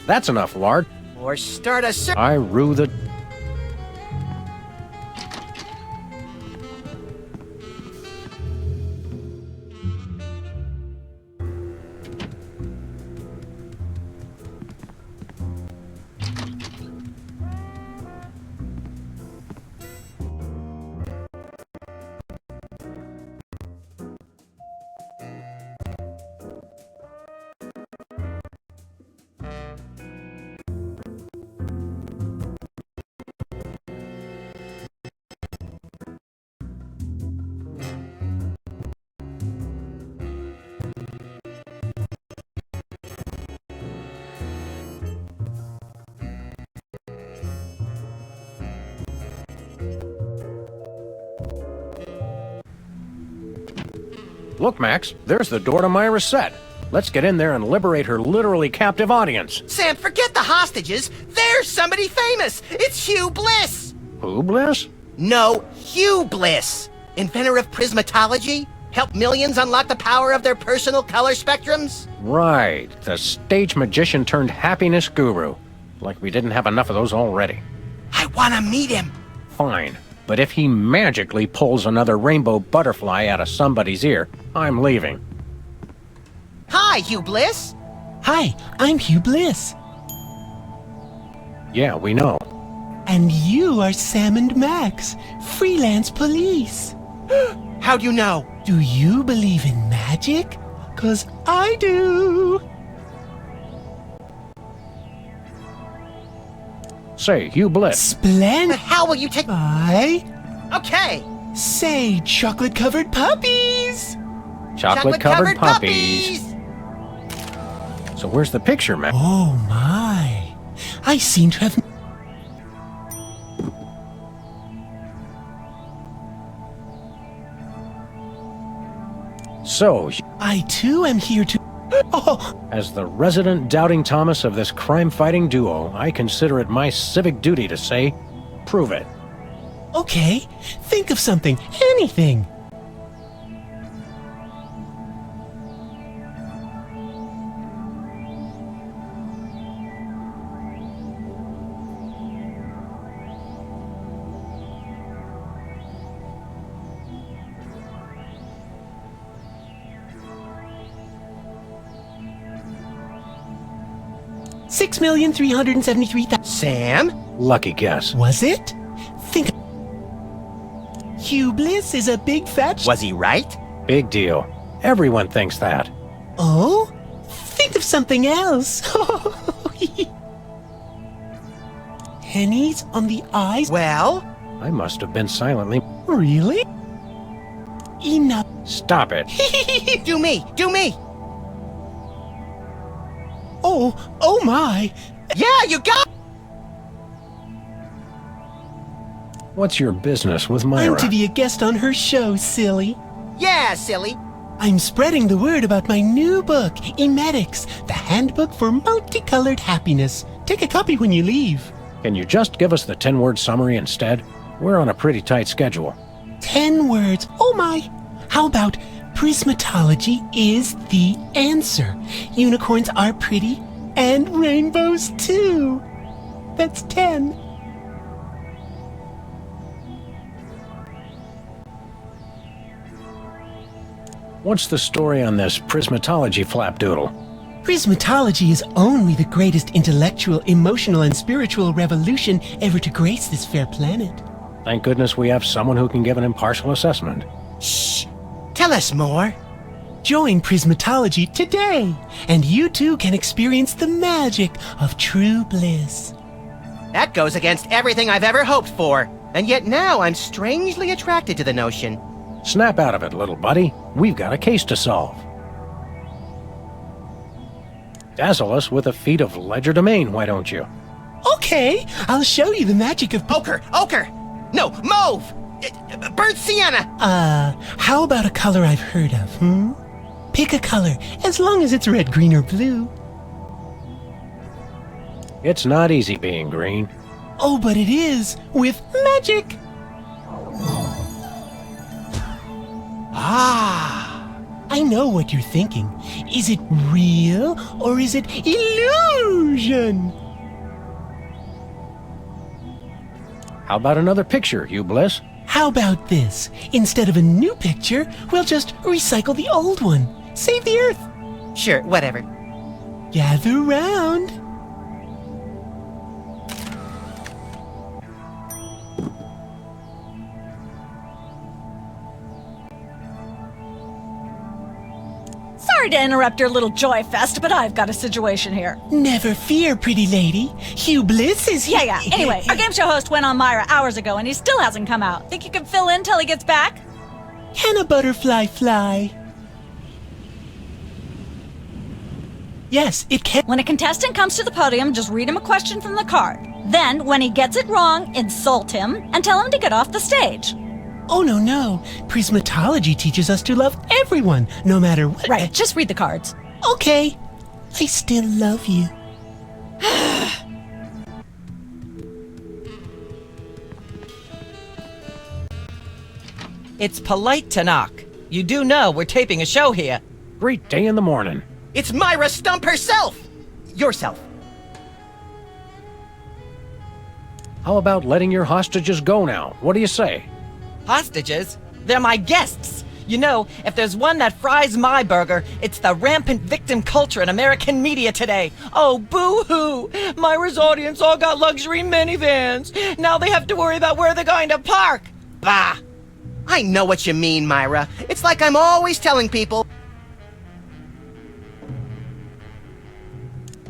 That's enough, Lard. Or start a search... I rue the... Look, Max, there's the door to Myra's set. Let's get in there and liberate her literally captive audience. Sam, forget the hostages. There's somebody famous. It's Hugh Bliss. Who, Bliss? No, Hugh Bliss. Inventor of prismatology. Helped millions unlock the power of their personal color spectrums. Right, the stage magician turned happiness guru. Like we didn't have enough of those already. I want to meet him. Fine, but if he magically pulls another rainbow butterfly out of somebody's ear, I'm leaving. Hi, Hugh Bliss. Hi, I'm Hugh Bliss. Yeah, we know. And you are Sam and Max, freelance police. How'd you know? Do you believe in magic? 'Cause I do. Say, Hugh Bliss. Splendid. How will you take... Bye. Okay. Say, chocolate-covered puppies. Chocolate-covered puppies. So where's the picture, Max? Oh my. I seem to have... So, I too am here to... Oh, as the resident doubting Thomas of this crime-fighting duo, I consider it my civic duty to say, prove it. okay. Think of something. Anything. $6,373,000. Sam? Lucky guess. Was it? Think. Hugh Bliss is a big fat. Was he right? Big deal. Everyone thinks that. Oh? Think of something else. Pennies on the eyes? Well? I must have been silently... Really? Enough. Stop it. Do me! Do me! Oh my. Yeah, you got... What's your business with Myra? I'm to be a guest on her show, silly. Yeah, silly. I'm spreading the word about my new book, Emetics, the handbook for multicolored happiness. Take a copy when you leave. Can you just give us the 10-word summary instead? We're on a pretty tight schedule. 10 words. Oh my. How about prismatology is the answer. Unicorns are pretty, and rainbows too. That's 10. What's the story on this prismatology flapdoodle? Prismatology is only the greatest intellectual, emotional, and spiritual revolution ever to grace this fair planet. Thank goodness we have someone who can give an impartial assessment. Shh. Tell us more. Join Prismatology today, and you too can experience the magic of true bliss. That goes against everything I've ever hoped for. And yet now I'm strangely attracted to the notion. Snap out of it, little buddy. We've got a case to solve. Dazzle us with a feat of legerdemain, why don't you? Okay, I'll show you the magic of... Ochre! No, mauve! Burnt sienna! How about a color I've heard of, Pick a color, as long as it's red, green, or blue. It's not easy being green. Oh, but it is, with magic! I know what you're thinking. Is it real, or is it illusion? How about another picture, Hugh Bliss? How about this? Instead of a new picture, we'll just recycle the old one. Save the Earth. Sure, whatever. Gather round. Sorry to interrupt your little joy fest, but I've got a situation here. Never fear, pretty lady. Hugh Bliss is here. Yeah. Anyway, our game show host went on Myra hours ago, and he still hasn't come out. Think you can fill in till he gets back? Can a butterfly fly? Yes, it can. When a contestant comes to the podium, just read him a question from the card. Then, when he gets it wrong, insult him and tell him to get off the stage. Oh, no. Prismatology teaches us to love everyone, no matter what. Right, just read the cards. Okay. I still love you. It's polite to knock. You do know we're taping a show here. Great day in the morning. It's Myra Stump herself! Yourself. How about letting your hostages go now? What do you say? Hostages? They're my guests. You know, if there's one that fries my burger, it's the rampant victim culture in American media today. Oh, boo-hoo! Myra's audience all got luxury minivans. Now they have to worry about where they're going to park. Bah! I know what you mean, Myra. It's like I'm always telling people.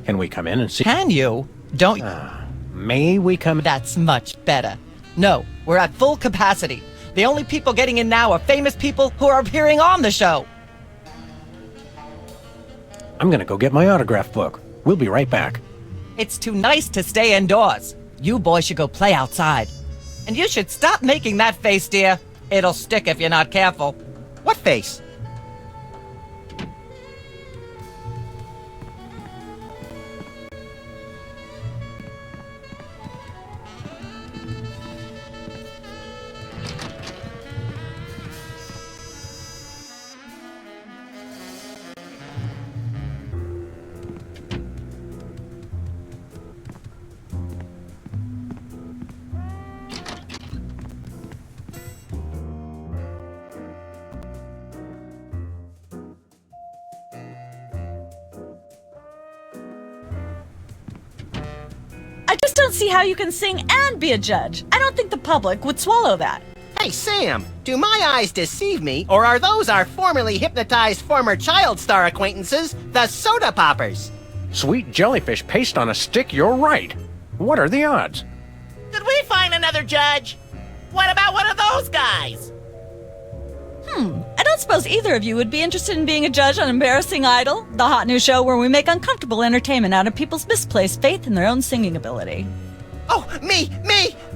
Can we come in and see? Can you? Don't... May we come? That's much better. No, we're at full capacity. The only people getting in now are famous people who are appearing on the show. I'm gonna go get my autograph book. We'll be right back. It's too nice to stay indoors. You boys should go play outside. And you should stop making that face, dear. It'll stick if you're not careful. What face? I just don't see how you can sing and be a judge. I don't think the public would swallow that. Hey, Sam, do my eyes deceive me, or are those our formerly hypnotized former child star acquaintances, the Soda Poppers? Sweet jellyfish paste on a stick, you're right. What are the odds? Did we find another judge? What about one of those guys? I don't suppose either of you would be interested in being a judge on Embarrassing Idol, the hot new show where we make uncomfortable entertainment out of people's misplaced faith in their own singing ability. Oh, me!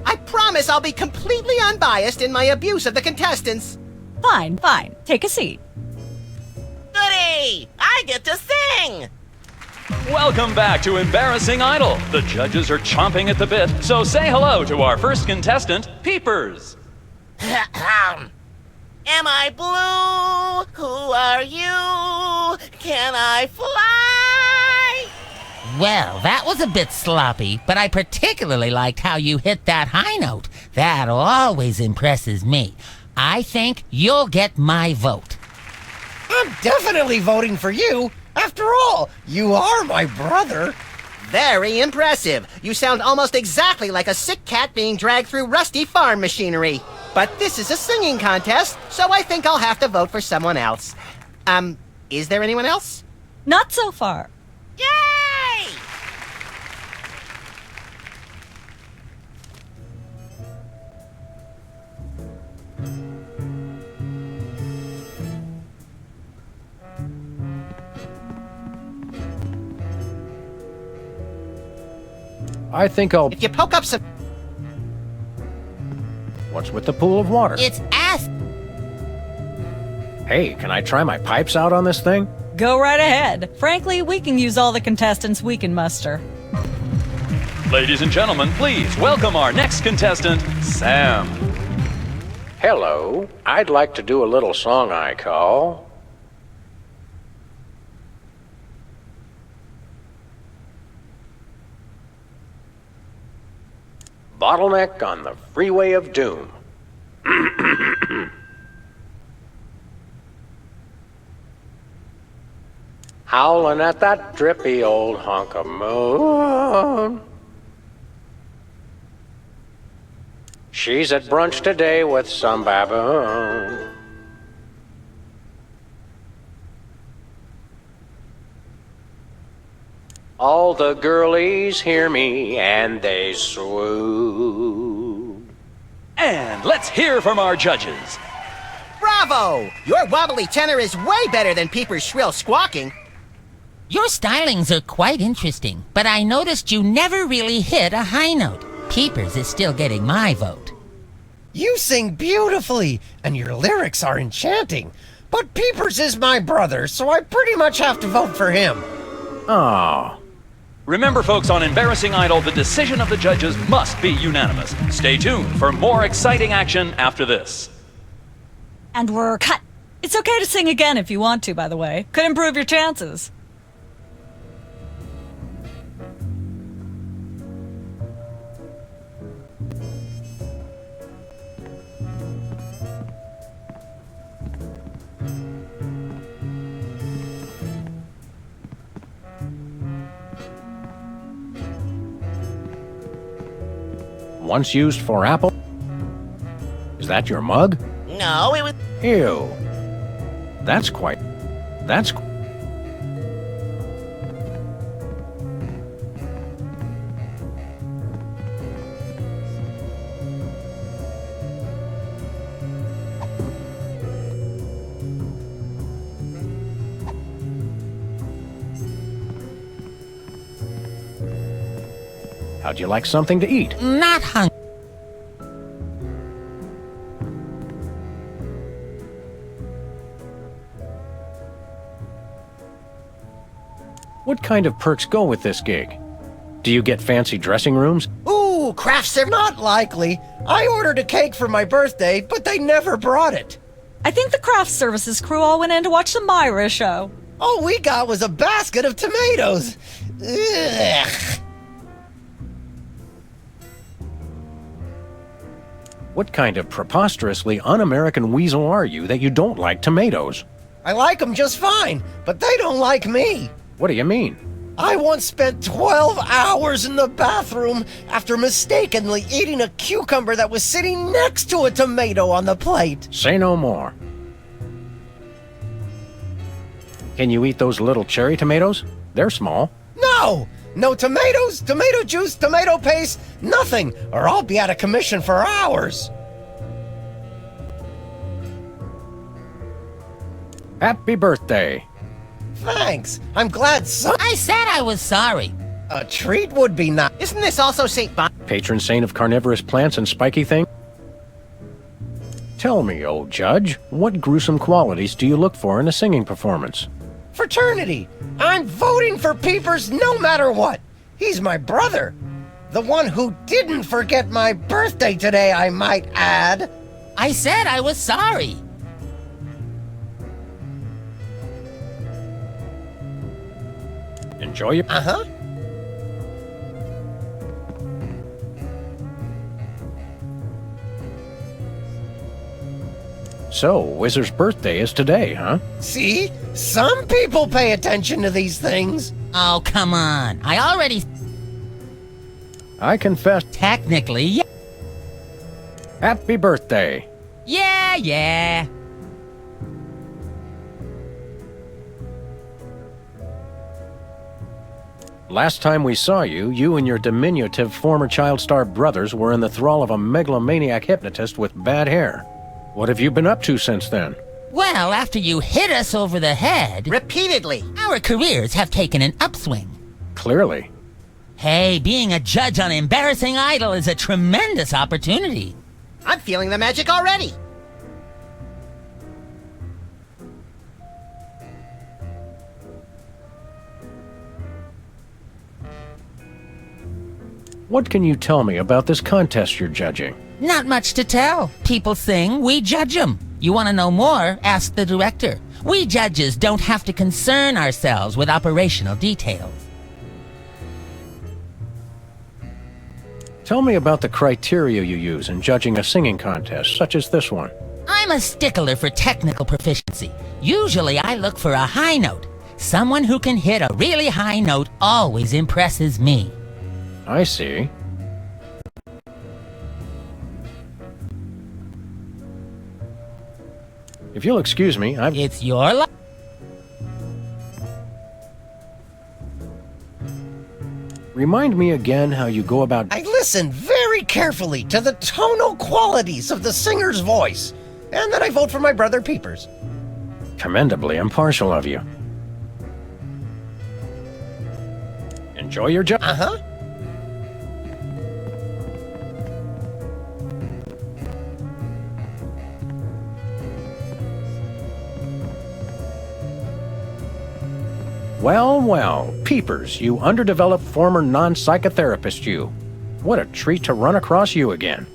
I promise I'll be completely unbiased in my abuse of the contestants. Fine. Take a seat. Goody! I get to sing! Welcome back to Embarrassing Idol. The judges are chomping at the bit, so say hello to our first contestant, Peepers. Am I blue? Who are you? Can I fly? Well, that was a bit sloppy, but I particularly liked how you hit that high note. That always impresses me. I think you'll get my vote. I'm definitely voting for you. After all, you are my brother. Very impressive. You sound almost exactly like a sick cat being dragged through rusty farm machinery. But this is a singing contest, so I think I'll have to vote for someone else. Is there anyone else? Not so far. Yay! I think I'll... If you poke up some... What's with the pool of water? It's acid. Hey, can I try my pipes out on this thing? Go right ahead. Frankly, we can use all the contestants we can muster. Ladies and gentlemen, please welcome our next contestant, Sam. Hello. I'd like to do a little song I call... Bottleneck on the Freeway of Doom. Howling at that drippy old hunk of moon. She's at brunch today with some baboon. All the girlies hear me and they swoon. And let's hear from our judges. Bravo! Your wobbly tenor is way better than Peeper's shrill squawking. Your stylings are quite interesting, but I noticed you never really hit a high note. Peepers is still getting my vote. You sing beautifully, and your lyrics are enchanting. But Peepers is my brother, so I pretty much have to vote for him. Oh. Remember, folks, on Embarrassing Idol, the decision of the judges must be unanimous. Stay tuned for more exciting action after this. And we're cut. It's okay to sing again if you want to, by the way. Could improve your chances. Once used for apple? Is that your mug? No, it was... Ew. That's quite... How'd you like something to eat? Not hungry. What kind of perks go with this gig? Do you get fancy dressing rooms? Ooh, craft service. Not likely. I ordered a cake for my birthday, but they never brought it. I think the craft services crew all went in to watch the Myra show. All we got was a basket of tomatoes. Ugh. What kind of preposterously un-American weasel are you that you don't like tomatoes? I like them just fine, but they don't like me. What do you mean? I once spent 12 hours in the bathroom after mistakenly eating a cucumber that was sitting next to a tomato on the plate. Say no more. Can you eat those little cherry tomatoes? They're small. No! No tomatoes, tomato juice, tomato paste, nothing, or I'll be out of commission for hours. Happy birthday. Thanks. I'm glad I said I was sorry. A treat would be nice. Isn't this also St. Bon... Patron saint of carnivorous plants and spiky things? Tell me, old judge, what gruesome qualities do you look for in a singing performance? Fraternity. I'm voting for Peepers no matter what. He's my brother. The one who didn't forget my birthday today, I might add. I said I was sorry. Enjoy your... Uh-huh. So, Whizzer's birthday is today, huh? See? Some people pay attention to these things. Oh, come on. I already... I confess... Technically, yeah. Happy birthday. Yeah. Last time we saw you, you and your diminutive former child star brothers were in the thrall of a megalomaniac hypnotist with bad hair. What have you been up to since then? Well, after you hit us over the head... Repeatedly. Our careers have taken an upswing. Clearly. Hey, being a judge on Embarrassing Idol is a tremendous opportunity. I'm feeling the magic already. What can you tell me about this contest you're judging? Not much to tell. People sing, we judge them. You want to know more? Ask the director. We judges don't have to concern ourselves with operational details. Tell me about the criteria you use in judging a singing contest, such as this one. I'm a stickler for technical proficiency. Usually I look for a high note. Someone who can hit a really high note always impresses me. I see. If you'll excuse me, It's your luck. Remind me again how you go about... I listen very carefully to the tonal qualities of the singer's voice, and then I vote for my brother Peepers. Commendably impartial of you. Enjoy your job. Uh-huh. Well, well, Peepers, you underdeveloped former non-psychotherapist you. What a treat to run across you again.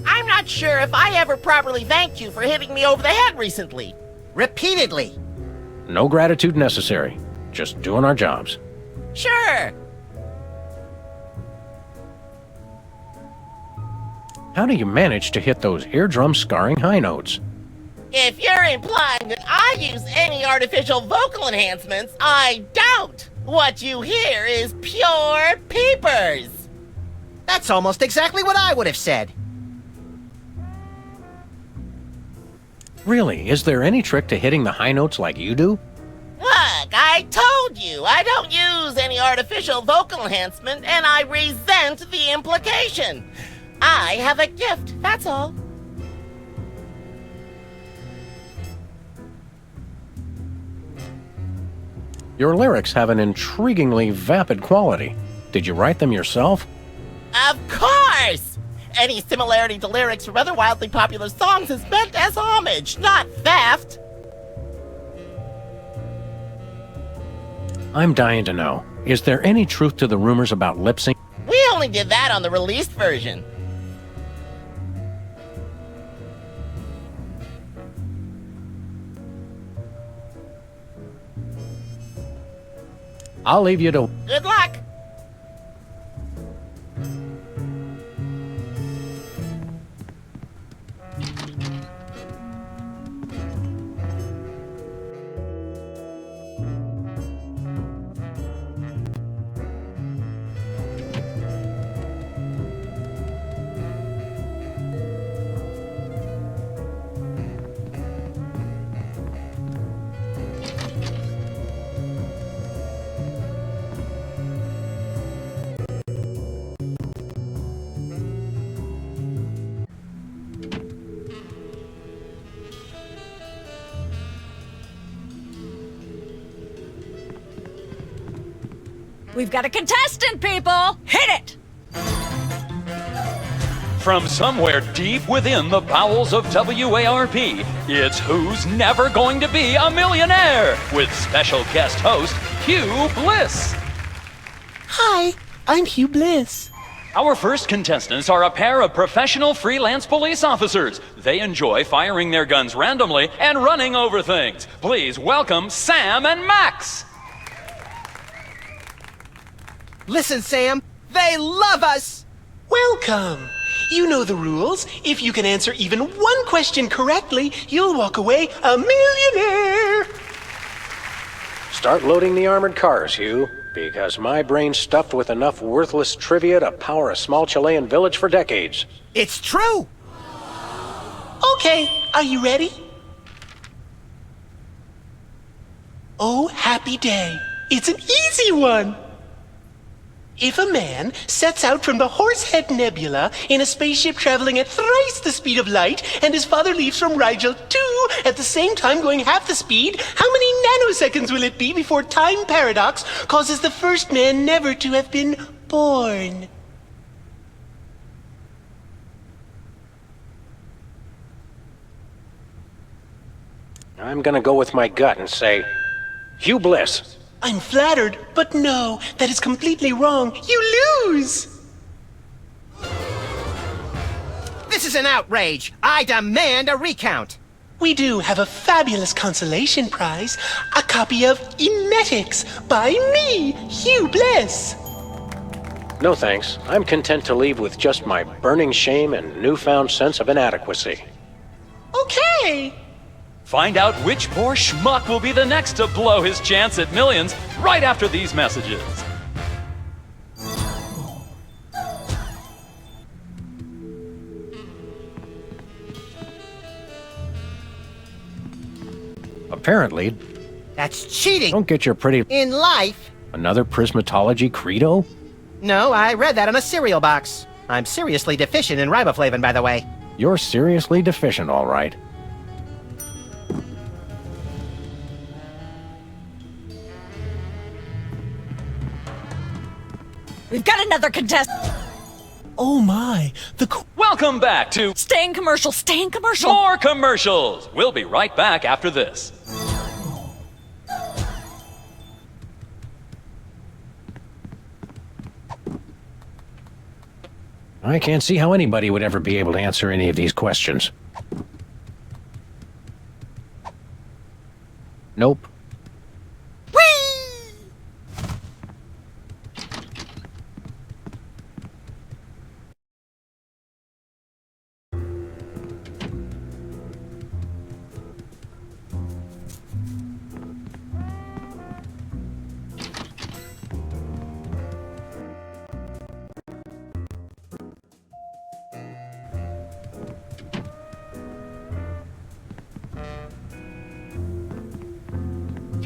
I'm not sure if I ever properly thanked you for hitting me over the head recently. Repeatedly. No gratitude necessary. Just doing our jobs. Sure. How do you manage to hit those eardrum-scarring high notes? If you're implying that I use any artificial vocal enhancements, I don't. What you hear is pure Peepers. That's almost exactly what I would have said. Really, is there any trick to hitting the high notes like you do? Look, I told you, I don't use any artificial vocal enhancement, and I resent the implication. I have a gift, that's all. Your lyrics have an intriguingly vapid quality. Did you write them yourself? Of course! Any similarity to lyrics from other wildly popular songs is meant as homage, not theft. I'm dying to know. Is there any truth to the rumors about lip sync? We only did that on the released version. I'll leave you to... Good luck! We've got a contestant, people! Hit it! From somewhere deep within the bowels of WARP, it's Who's Never Going to Be a Millionaire with special guest host Hugh Bliss. Hi, I'm Hugh Bliss. Our first contestants are a pair of professional freelance police officers. They enjoy firing their guns randomly and running over things. Please welcome Sam and Max. Listen, Sam, they love us! Welcome! You know the rules. If you can answer even one question correctly, you'll walk away a millionaire! Start loading the armored cars, Hugh, because my brain's stuffed with enough worthless trivia to power a small Chilean village for decades. It's true! Okay, are you ready? Oh, happy day. It's an easy one! If a man sets out from the Horsehead Nebula in a spaceship traveling at thrice the speed of light, and his father leaves from Rigel too at the same time going half the speed, how many nanoseconds will it be before time paradox causes the first man never to have been born. I'm gonna go with my gut and say, Hugh Bliss. I'm flattered, but no, that is completely wrong. You lose! This is an outrage. I demand a recount. We do have a fabulous consolation prize, a copy of Emetics by me, Hugh Bliss. No thanks. I'm content to leave with just my burning shame and newfound sense of inadequacy. Okay. Find out which poor schmuck will be the next to blow his chance at millions right after these messages. Apparently, That's cheating. don't get your pretty... In life? Another prismatology credo? No, I read that on a cereal box. I'm seriously deficient in riboflavin, by the way. You're seriously deficient, all right. We've got another contestant. Oh my, Welcome back to Stay in commercial, stay in commercial. More Commercials. We'll be right back after this. I can't see how anybody would ever be able to answer any of these questions. Nope.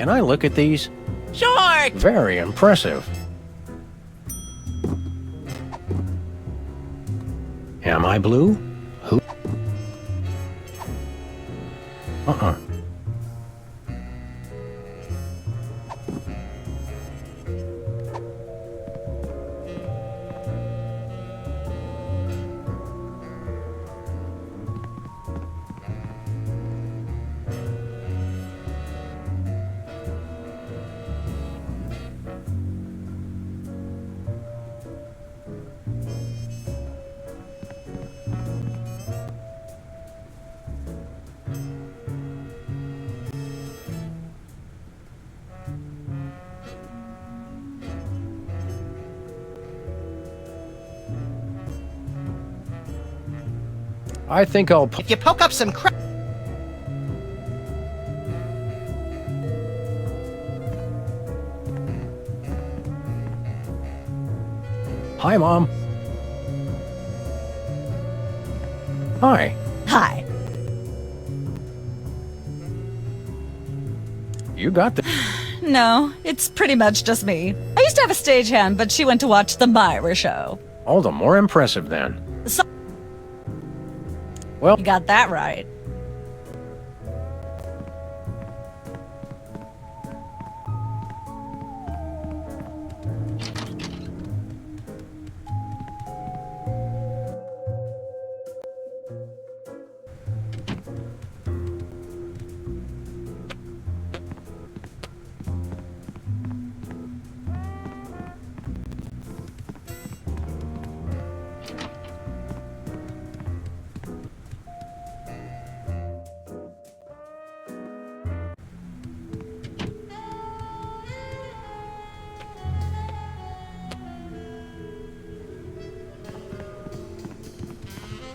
Can I look at these? Sure. Very impressive. Am I blue? Who? Uh-uh. I think I'll... If you poke up some crap... Hi, Mom. Hi. Hi. You got the... No, it's pretty much just me. I used to have a stagehand, but she went to watch the Myra show. All the more impressive, then. So well, you got that right.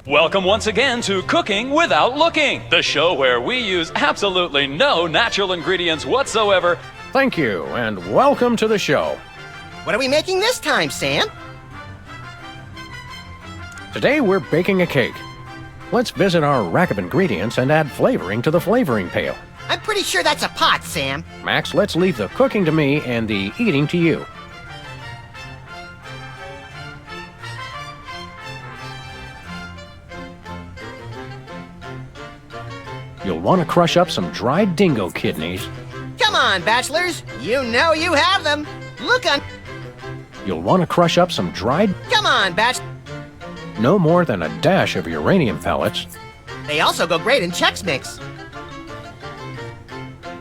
Welcome once again to Cooking Without Looking, the show where we use absolutely no natural ingredients whatsoever. Thank you, and welcome to the show. What are we making this time, Sam? Today we're baking a cake. Let's visit our rack of ingredients and add flavoring to the flavoring pail. I'm pretty sure that's a pot, Sam. Max, let's leave the cooking to me and the eating to you. You'll want to crush up some dried dingo kidneys. Come on, bachelors. You know you have them. Look on... You'll want to crush up some dried, Come on, Batch. no more than a dash of uranium pellets. They also go great in Chex Mix.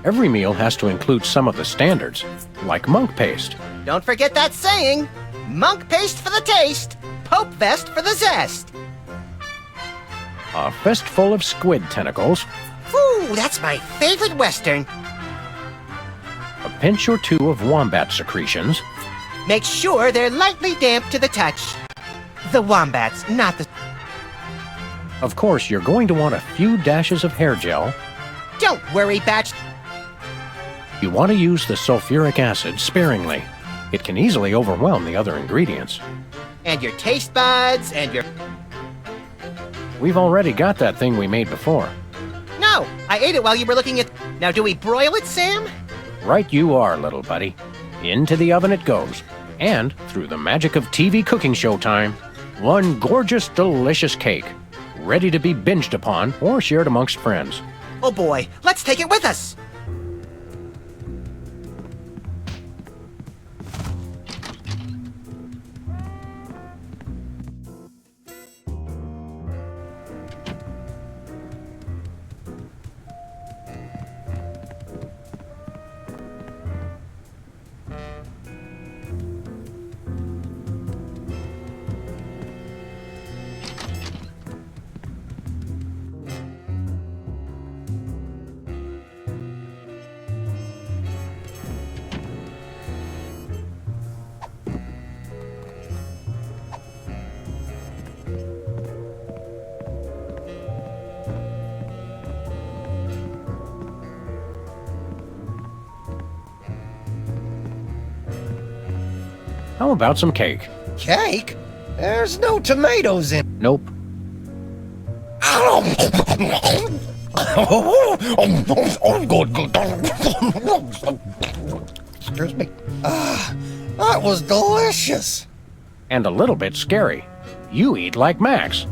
Every meal has to include some of the standards, like monk paste. Don't forget that saying. Monk paste for the taste, Pope vest for the zest. A fistful of squid tentacles, Ooh, that's my favorite Western. a pinch or two of wombat secretions, Make sure they're lightly damp to the touch. The wombats, not the... of course you're going to want a few dashes of hair gel. Don't worry, Batch. You want to use the sulfuric acid sparingly. It can easily overwhelm the other ingredients. And your taste buds, and your... We've already got that thing we made before. No, I ate it while you were looking at... Now, do we broil it, Sam? Right you are, little buddy. Into the oven it goes. And, through the magic of TV cooking show time, one gorgeous, delicious cake, ready to be binged upon or shared amongst friends. Oh boy, let's take it with us. How about some cake? Cake? There's no tomatoes in. Nope. Excuse me. That was delicious. And a little bit scary. You eat like Max.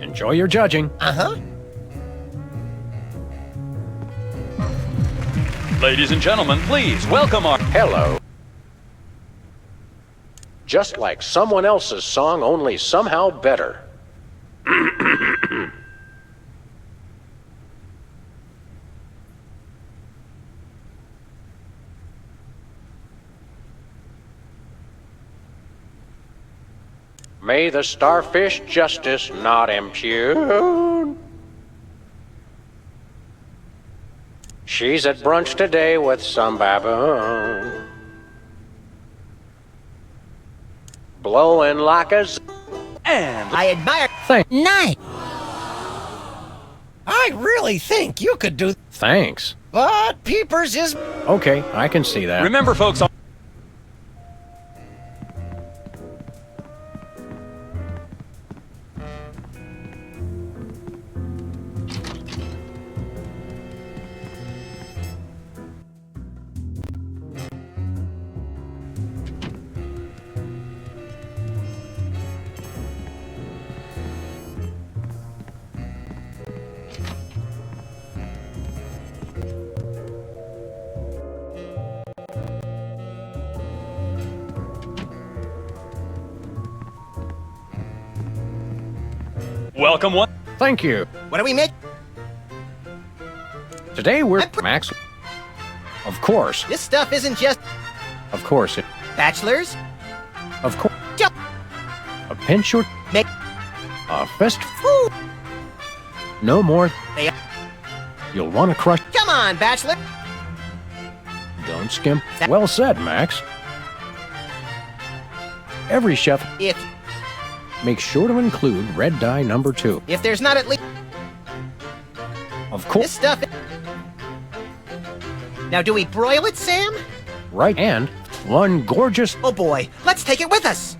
Enjoy your judging. Uh-huh. Ladies and gentlemen, please welcome our... Hello. Just like someone else's song, only somehow better. May the starfish justice not impugn. She's at brunch today with some baboon. Blowing like a And I admire... Nice. I really think you could do... Thanks. But Peepers is... Okay, I can see that. Remember, folks... Welcome one. Thank you. What do we make? Today we're Max. Of course. This stuff isn't just... Of course it. Bachelors? Of course. Jump. A pinch or Make... a fist. Woo. No more. They... You'll want to crush. Come on, Bachelor. Don't skimp. Well said, Max. Every chef If... makes sure to include red dye number 2. If there's not at least... Of This course. stuff... Now, do we broil it, Sam? Right. And one gorgeous. Oh boy, let's take it with us.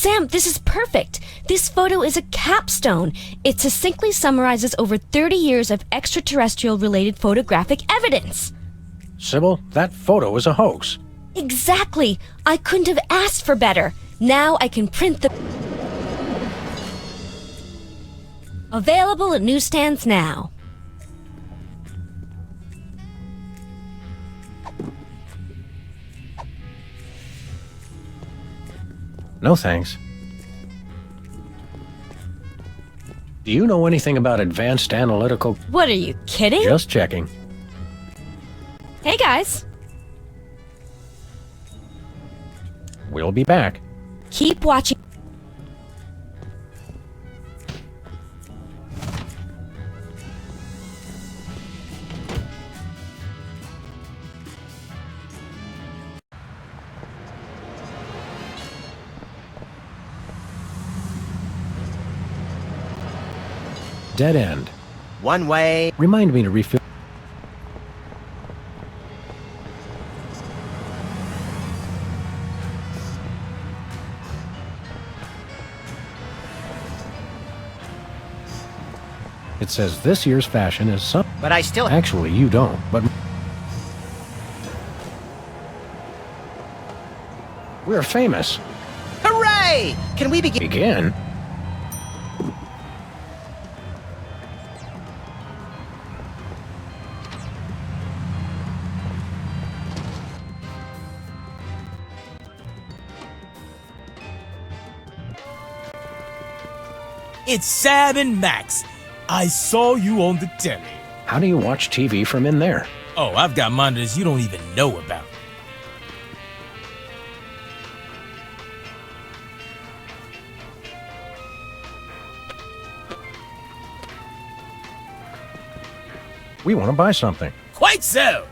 Sam, this is perfect. This photo is a capstone. It succinctly summarizes over 30 years of extraterrestrial-related photographic evidence. Sybil, that photo is a hoax. Exactly. I couldn't have asked for better. Now I can print the... Available at newsstands now. No thanks. Do you know anything about advanced analytical... What, are you kidding? Just checking. Hey, guys. We'll be back. Keep watching. Dead end. One way. Remind me to refill. It says this year's fashion is some... But I still... Actually, you don't, but... We're famous. Hooray! Can we begin? Begin? It's Sam and Max. I saw you on the telly. How do you watch TV from in there? Oh, I've got monitors you don't even know about. We want to buy something. Quite so.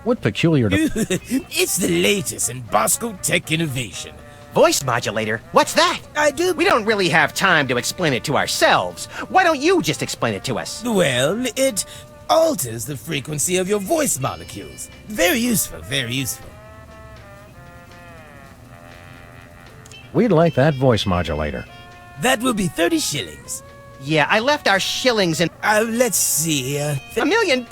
What peculiar... It's the latest in Bosco tech innovation. Voice modulator? What's that? We don't really have time to explain it to ourselves. Why don't you just explain it to us? Well, it alters the frequency of your voice molecules. Very useful, very useful. We'd like that voice modulator. That will be 30 shillings. Yeah, I left our shillings in... Let's see. $1 million?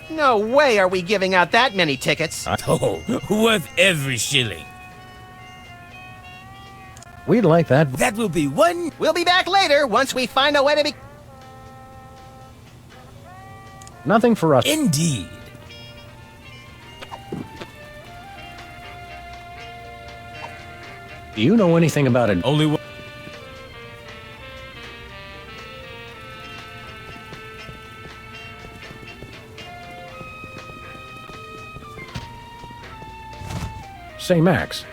No way are we giving out that many tickets. Oh, worth every shilling. We'd like that... That will be one... We'll be back later once we find a way to be... Nothing for us. Indeed. Do you know anything about it? Only one... Say, Max.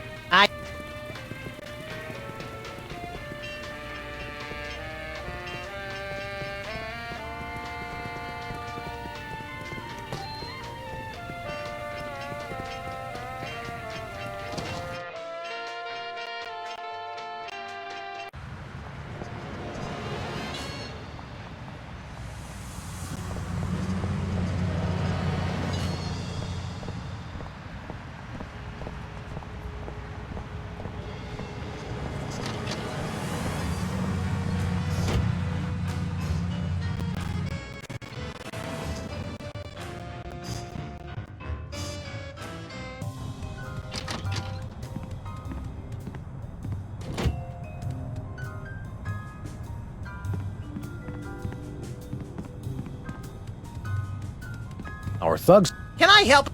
Our thugs... Can I help?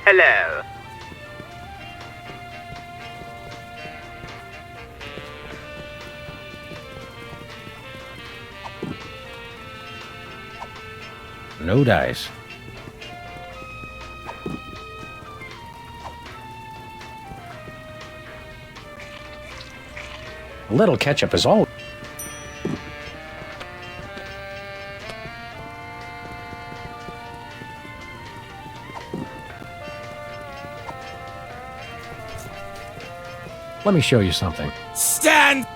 Hello. No dice. A little ketchup is all. Let me show you something. Stand!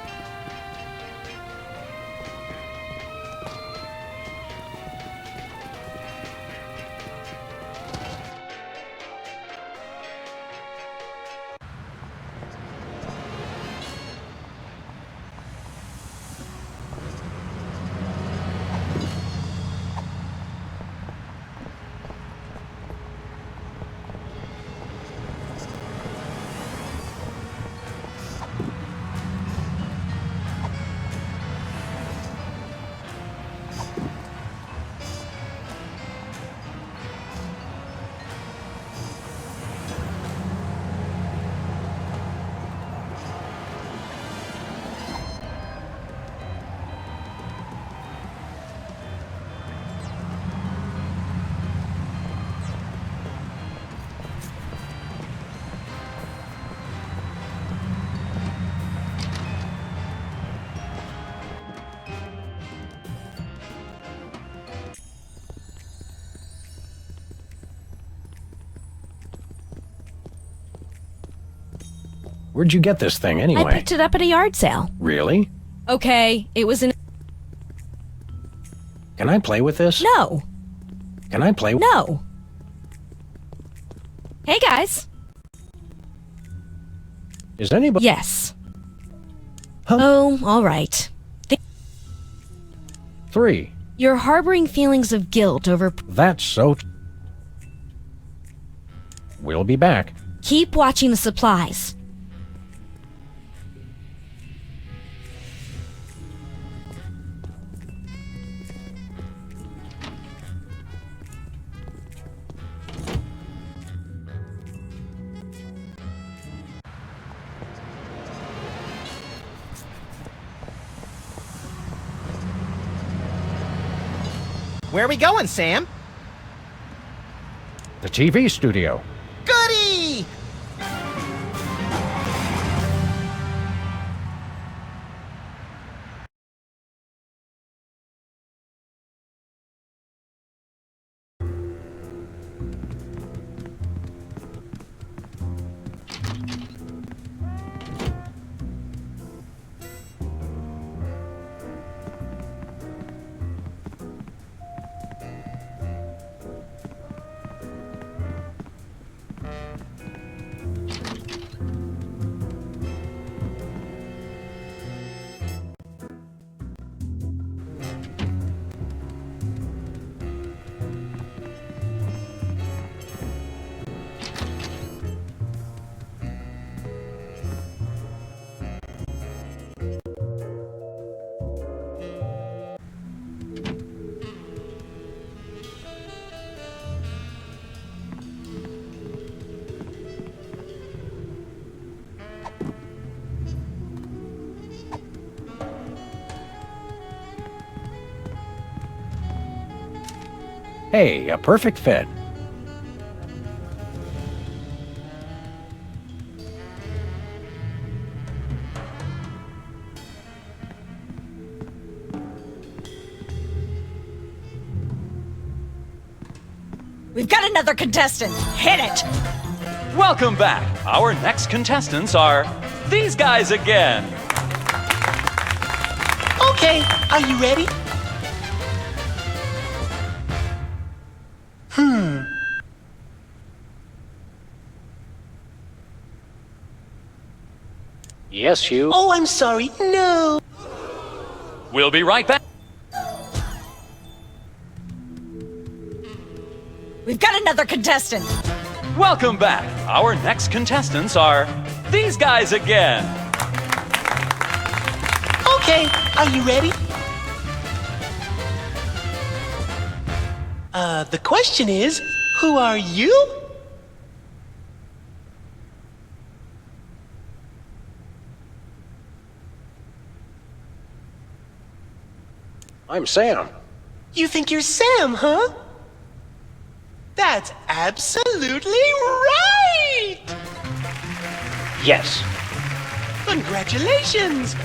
Where'd you get this thing anyway? I picked it up at a yard sale. Really? Okay, it was in. Can I play with this? No. Can I play? No. Hey guys. Is anybody? Yes. Oh, all right. 3. You're harboring feelings of guilt over. That's so. We'll be back. Keep watching the supplies. Where are we going, Sam? The TV studio. Goody! Hey, a perfect fit. We've got another contestant. Hit it. Welcome back. Our next contestants are these guys again. Okay, are you ready? Yes, you. Oh, I'm sorry. No. We'll be right back. We've got another contestant. Welcome back. Our next contestants are these guys again. Okay, are you ready? The question is, who are you? I'm Sam. You think you're Sam, huh? That's absolutely right! Yes. Congratulations!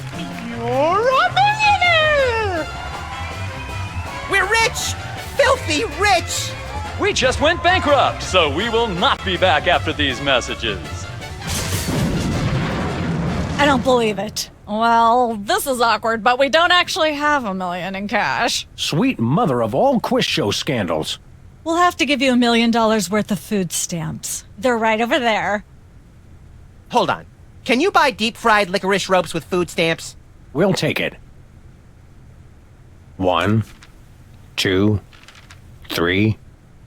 You're a millionaire! We're rich! Filthy rich! We just went bankrupt, so we will not be back after these messages. I don't believe it. Well, this is awkward, but we don't actually have $1 million in cash. Sweet mother of all quiz show scandals. We'll have to give you $1 million worth of food stamps. They're right over there. Hold on. Can you buy deep-fried licorice ropes with food stamps? We'll take it. 1, 2, 3,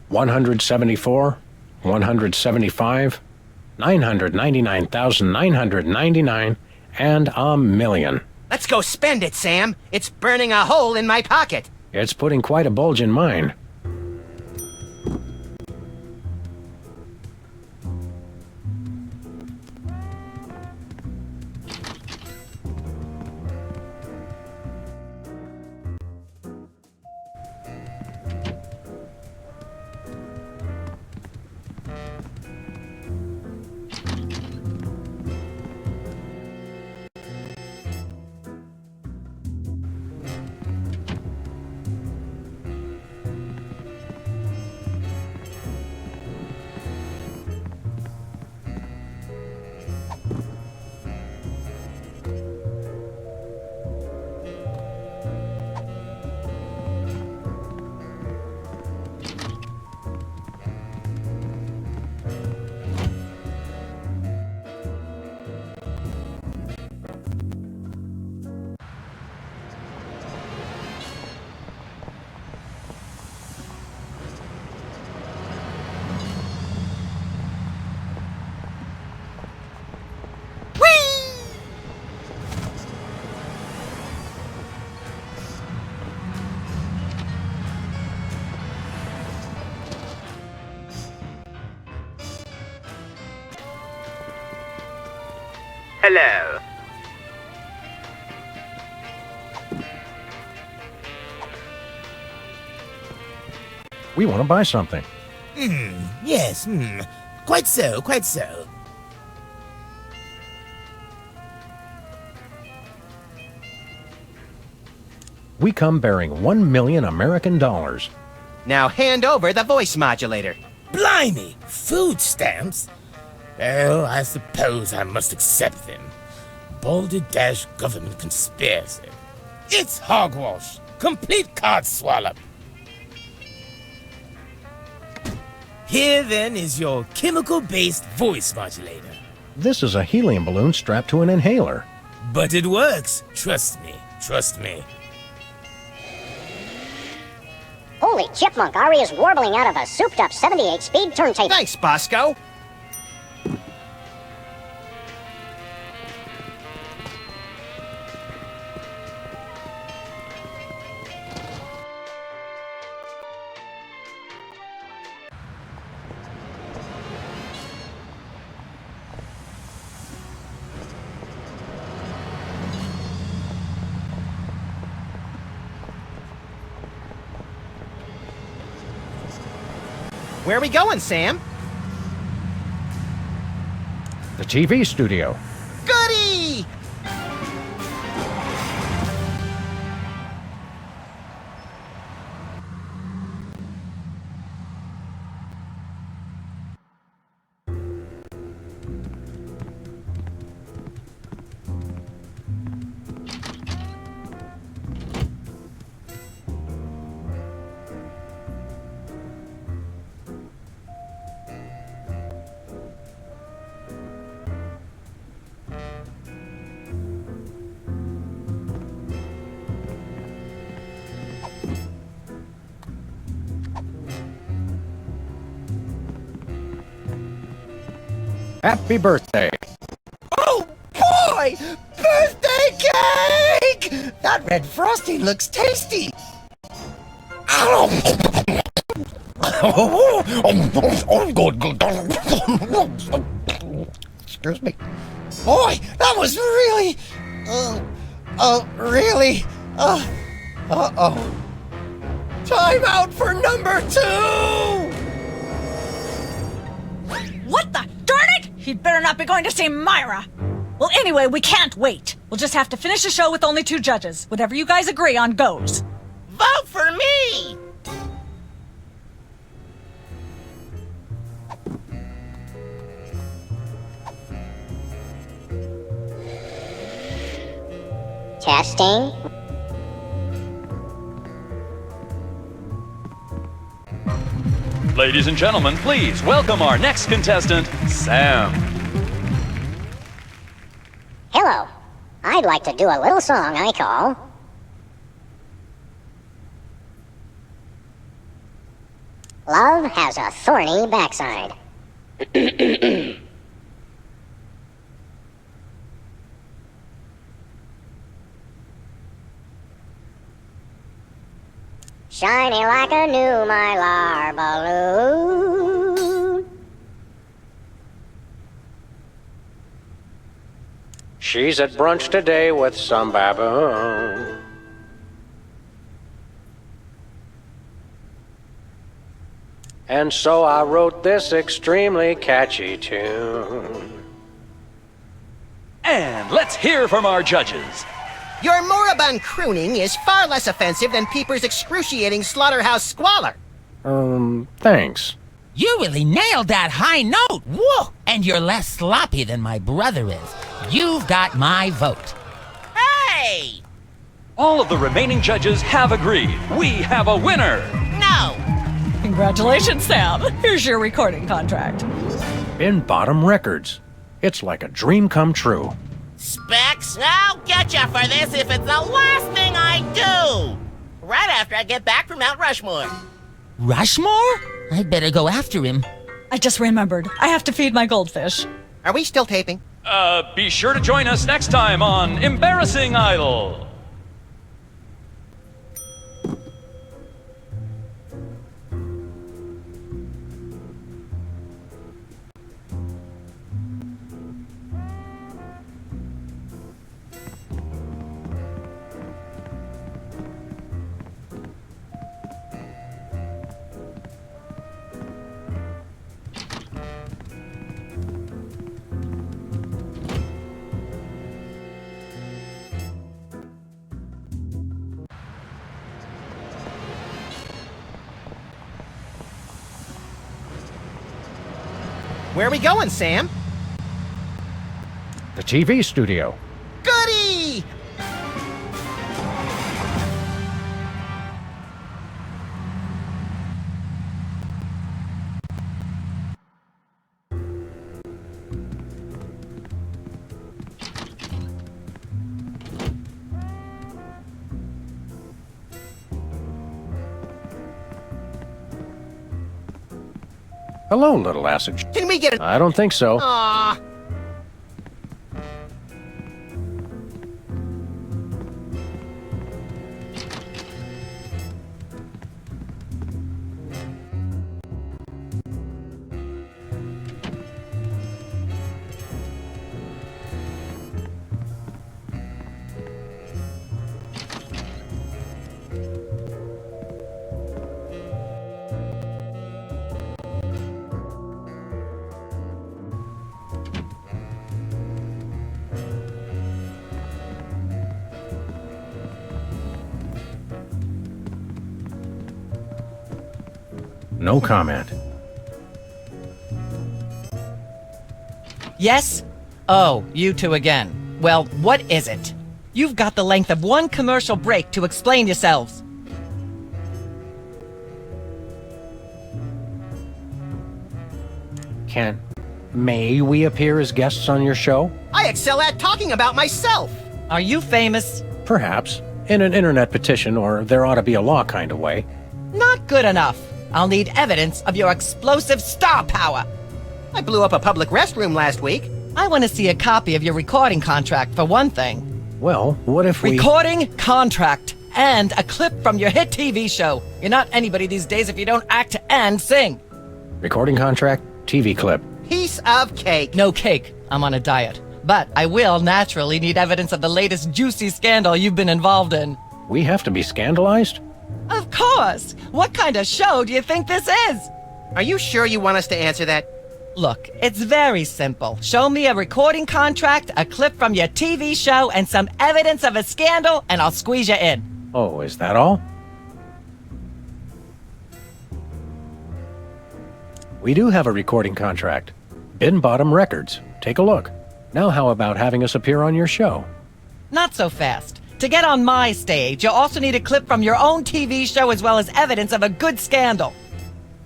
174, 175, 999,999, and $1 million. Let's go spend it, Sam. It's burning a hole in my pocket. It's putting quite a bulge in mine. Hello. We want to buy something. Yes, quite so, quite so. We come bearing 1 million American dollars. Now hand over the voice modulator. Blimey! Food stamps? Well, I suppose I must accept them. Balderdash government conspiracy. It's hogwash. Complete codswallop. Here then is your chemical-based voice modulator. This is a helium balloon strapped to an inhaler. But it works. Trust me. Trust me. Holy chipmunk, Ari is warbling out of a souped-up 78-speed turntable. Thanks, Bosco. Where are we going, Sam? The TV studio. Goody! Happy birthday. Oh, boy! Birthday cake! That red frosting looks tasty. Excuse me. Boy, that was really... really... uh-oh. Time out for number 2! What the? Darn it! He'd better not be going to see Myra. Well, anyway, we can't wait. We'll We'll just have to finish the show with only 2 judges. Whatever you guys agree on goes. Vote for me! Testing. Ladies and gentlemen, please welcome our next contestant, Sam. Hello. I'd like to do a little song I call Love Has a Thorny Backside. Shiny like a new Mylar balloon. She's at brunch today with some baboon. And so I wrote this extremely catchy tune. And let's hear from our judges. Your moribund crooning is far less offensive than Peeper's excruciating slaughterhouse squalor. Thanks. You really nailed that high note. Whoa! And you're less sloppy than my brother is. You've got my vote. Hey! All of the remaining judges have agreed. We have a winner. No! Congratulations, Sam. Here's your recording contract. In Bottom Records. It's like a dream come true. Specs, I'll get you for this if it's the last thing I do! Right after I get back from Mount Rushmore. Rushmore? I'd better go after him. I just remembered. I have to feed my goldfish. Are we still taping? Be sure to join us next time on Embarrassing Idol. Where are we going, Sam? The TV studio. Goody! Hello, little acid. Can we get I don't think so. Aww. No comment. Yes? Oh, you two again. Well, what is it? You've got the length of one commercial break to explain yourselves. May we appear as guests on your show? I excel at talking about myself. Are you famous? Perhaps. In an internet petition, or there ought to be a law kind of way. Not good enough. I'll need evidence of your explosive star power. I blew up a public restroom last week. I want to see a copy of your recording contract, for one thing. Well, what if we... Recording contract and a clip from your hit TV show. You're not anybody these days if you don't act and sing. Recording contract, TV clip. Piece of cake. No cake. I'm on a diet. But I will naturally need evidence of the latest juicy scandal you've been involved in. We have to be scandalized? Of course! What kind of show do you think this is? Are you sure you want us to answer that? Look, it's very simple. Show me a recording contract, a clip from your TV show, and some evidence of a scandal, and I'll squeeze you in. Oh, is that all? We do have a recording contract. Bin Bottom Records. Take a look. Now how about having us appear on your show? Not so fast. To get on my stage, you'll also need a clip from your own TV show as well as evidence of a good scandal.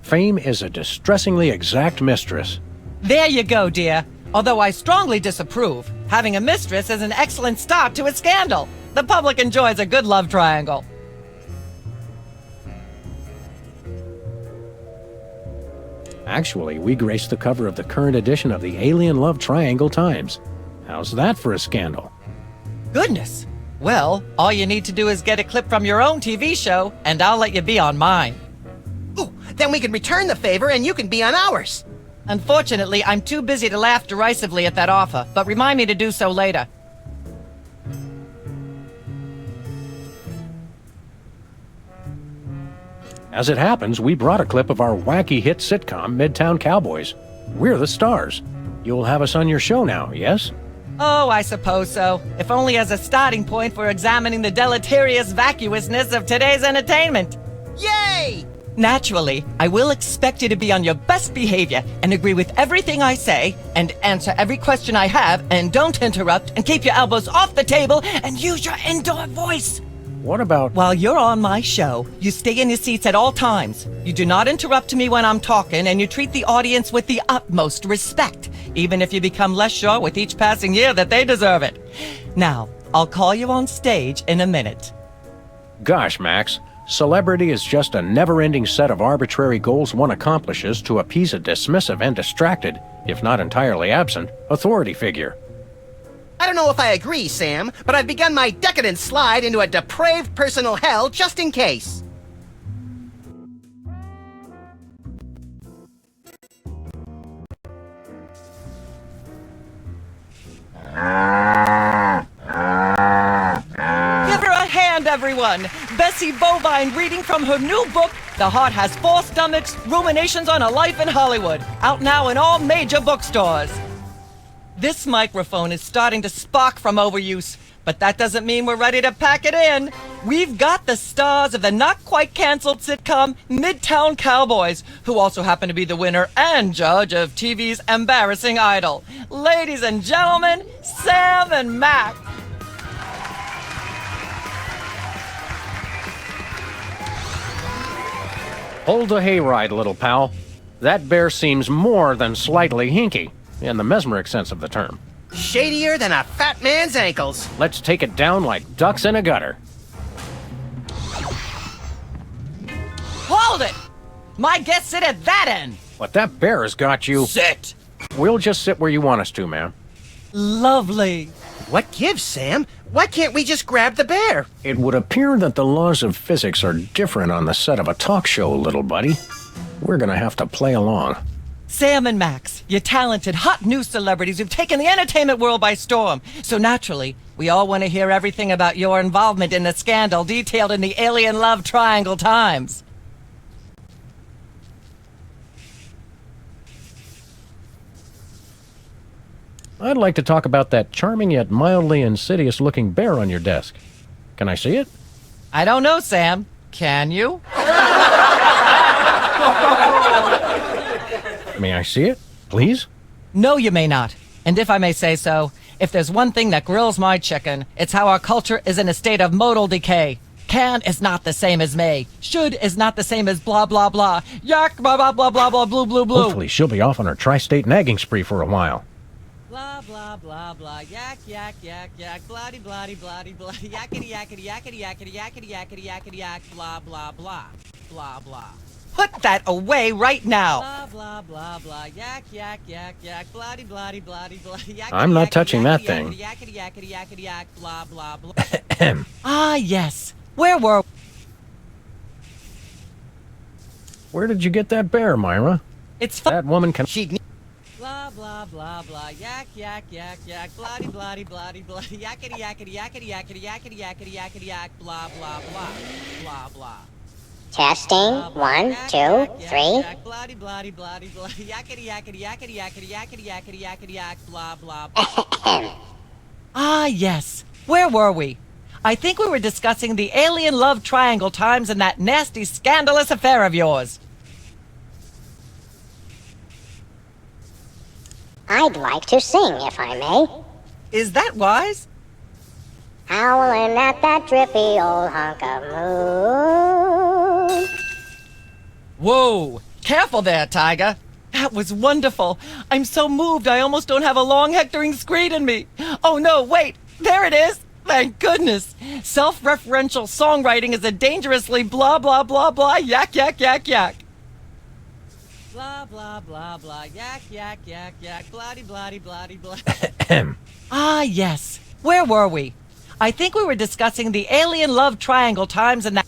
Fame is a distressingly exact mistress. There you go, dear. Although I strongly disapprove, having a mistress is an excellent start to a scandal. The public enjoys a good love triangle. Actually, we grace the cover of the current edition of the Alien Love Triangle Times. How's that for a scandal? Goodness. Well, all you need to do is get a clip from your own TV show, and I'll let you be on mine. Ooh, then we can return the favor and you can be on ours. Unfortunately, I'm too busy to laugh derisively at that offer, but remind me to do so later. As it happens, we brought a clip of our wacky hit sitcom, Midtown Cowboys. We're the stars. You'll have us on your show now, yes? Oh, I suppose so. If only as a starting point for examining the deleterious vacuousness of today's entertainment. Yay! Naturally, I will expect you to be on your best behavior and agree with everything I say and answer every question I have and don't interrupt and keep your elbows off the table and use your indoor voice. What about... While you're on my show, you stay in your seats at all times. You do not interrupt me when I'm talking, and you treat the audience with the utmost respect, even if you become less sure with each passing year that they deserve it. Now, I'll call you on stage in a minute. Gosh, Max. Celebrity is just a never-ending set of arbitrary goals one accomplishes to appease a dismissive and distracted, if not entirely absent, authority figure. I don't know if I agree, Sam, but I've begun my decadent slide into a depraved personal hell just in case. Give her a hand, everyone! Bessie Bovine reading from her new book, The Heart Has Four Stomachs, Ruminations on a Life in Hollywood, out now in all major bookstores. This microphone is starting to spark from overuse, but that doesn't mean we're ready to pack it in. We've got the stars of the not-quite-canceled sitcom Midtown Cowboys, who also happen to be the winner and judge of TV's Embarrassing Idol. Ladies and gentlemen, Sam and Max. Hold the hayride, little pal. That bear seems more than slightly hinky, in the mesmeric sense of the term. Shadier than a fat man's ankles. Let's take it down like ducks in a gutter. Hold it! My guests sit at that end. But that bear has got you... Sit! We'll just sit where you want us to, ma'am. Lovely. What gives, Sam? Why can't we just grab the bear? It would appear that the laws of physics are different on the set of a talk show, little buddy. We're gonna have to play along. Sam and Max, you're talented, hot new celebrities who've taken the entertainment world by storm. So naturally, we all want to hear everything about your involvement in the scandal detailed in the Alien Love Triangle Times. I'd like to talk about that charming yet mildly insidious looking bear on your desk. Can I see it? I don't know, Sam. Can you? May I see it, please? No, you may not. And if I may say so, if there's one thing that grills my chicken, it's how our culture is in a state of modal decay. Can is not the same as may. Should is not the same as blah, blah, blah. Yak, blah, blah, blah, blah, blah, blue, blue, blue. Hopefully she'll be off on her tri-state nagging spree for a while. Blah, blah, blah, blah. Yak, yak, yak, yak. Blah-de, blah-de, blah-de, blah. Yakety, yakety, yakety, yakety, yakety, yakety, yakety, yak. Blah, blah, blah. Blah, blah. Put that away right now. Blah, blah, blah, blah. Yak, yak, yak, yak. Blah-de, blah-de, blah-de, blah. I'm not touching that thing. Yakety, yakety, yakety, yak. Blah, blah, blah. Ah, yes. Where were... Where did you get that bear, Myra? It's that woman can... Blah, blah, blah, blah. Yak, yak, yak, yak. Blah-de, blah-de, blah-de, blah. Yakety, yakety, yakety, yakety, yakety, yakety, yakety, yak. Blah, blah, blah. Blah, blah. Testing. 1, 2, 3. Bloody, bloody, bloody, bloody, yakety, yakety, yakety, yakety, yakety, yakety, yakety, yak, blah, blah, blah. Ah, yes. Where were we? I think we were discussing the alien love triangle times and that nasty, scandalous affair of yours. I'd like to sing, if I may. Is that wise? Howling at that drippy old hunk of moon. Whoa! Careful there, Tiger. That was wonderful. I'm so moved I almost don't have a long hectoring screed in me. Oh no, wait! There it is! Thank goodness! Self-referential songwriting is a dangerously blah blah blah blah yak yak yak yak. Blah blah blah blah yak yak yak yak bloody bloody bloody blah. Ah yes. Where were we? I think we were discussing the alien love triangle times and that.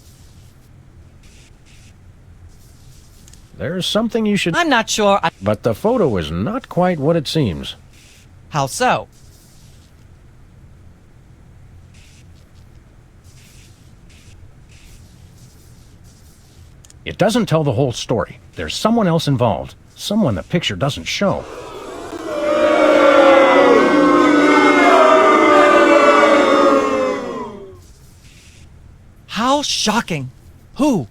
There's something you should... I'm not sure. But the photo is not quite what it seems. How so? It doesn't tell the whole story. There's someone else involved. Someone the picture doesn't show. How shocking. Who?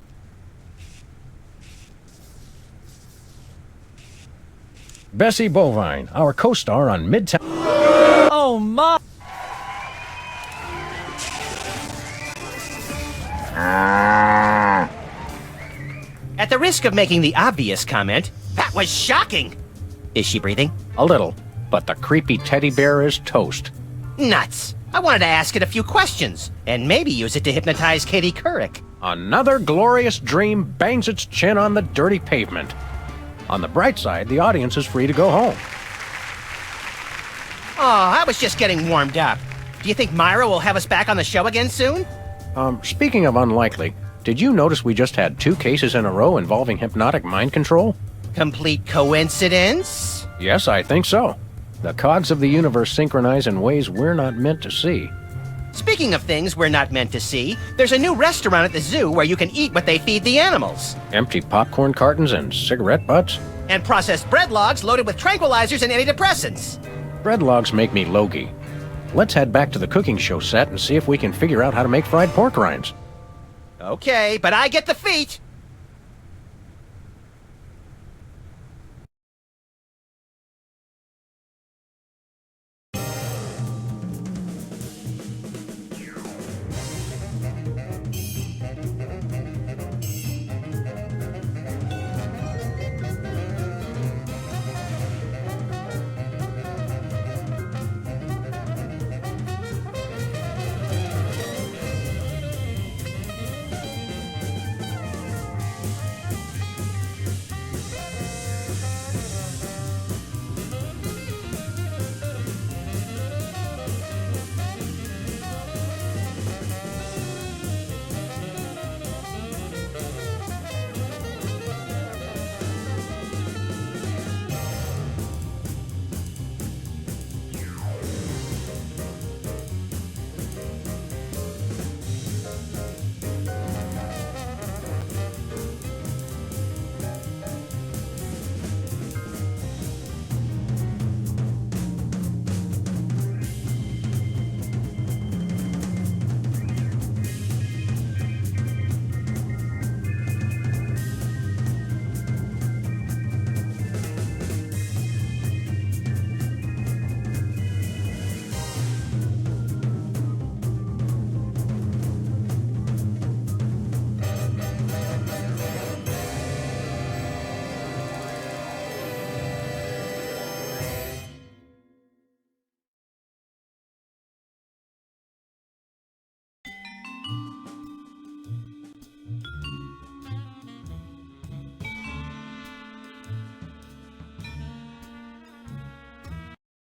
Bessie Bovine, our co-star on Midtown... Oh my... At the risk of making the obvious comment, that was shocking! Is she breathing? A little, but the creepy teddy bear is toast. Nuts! I wanted to ask it a few questions, and maybe use it to hypnotize Katie Couric. Another glorious dream bangs its chin on the dirty pavement. On the bright side, the audience is free to go home. Oh, I was just getting warmed up. Do you think Myra will have us back on the show again soon? Speaking of unlikely, did you notice we just had 2 cases in a row involving hypnotic mind control? Complete coincidence? Yes, I think so. The cogs of the universe synchronize in ways we're not meant to see. Speaking of things we're not meant to see, there's a new restaurant at the zoo where you can eat what they feed the animals. Empty popcorn cartons and cigarette butts? And processed bread logs loaded with tranquilizers and antidepressants. Bread logs make me logy. Let's head back to the cooking show set and see if we can figure out how to make fried pork rinds. Okay, but I get the feet.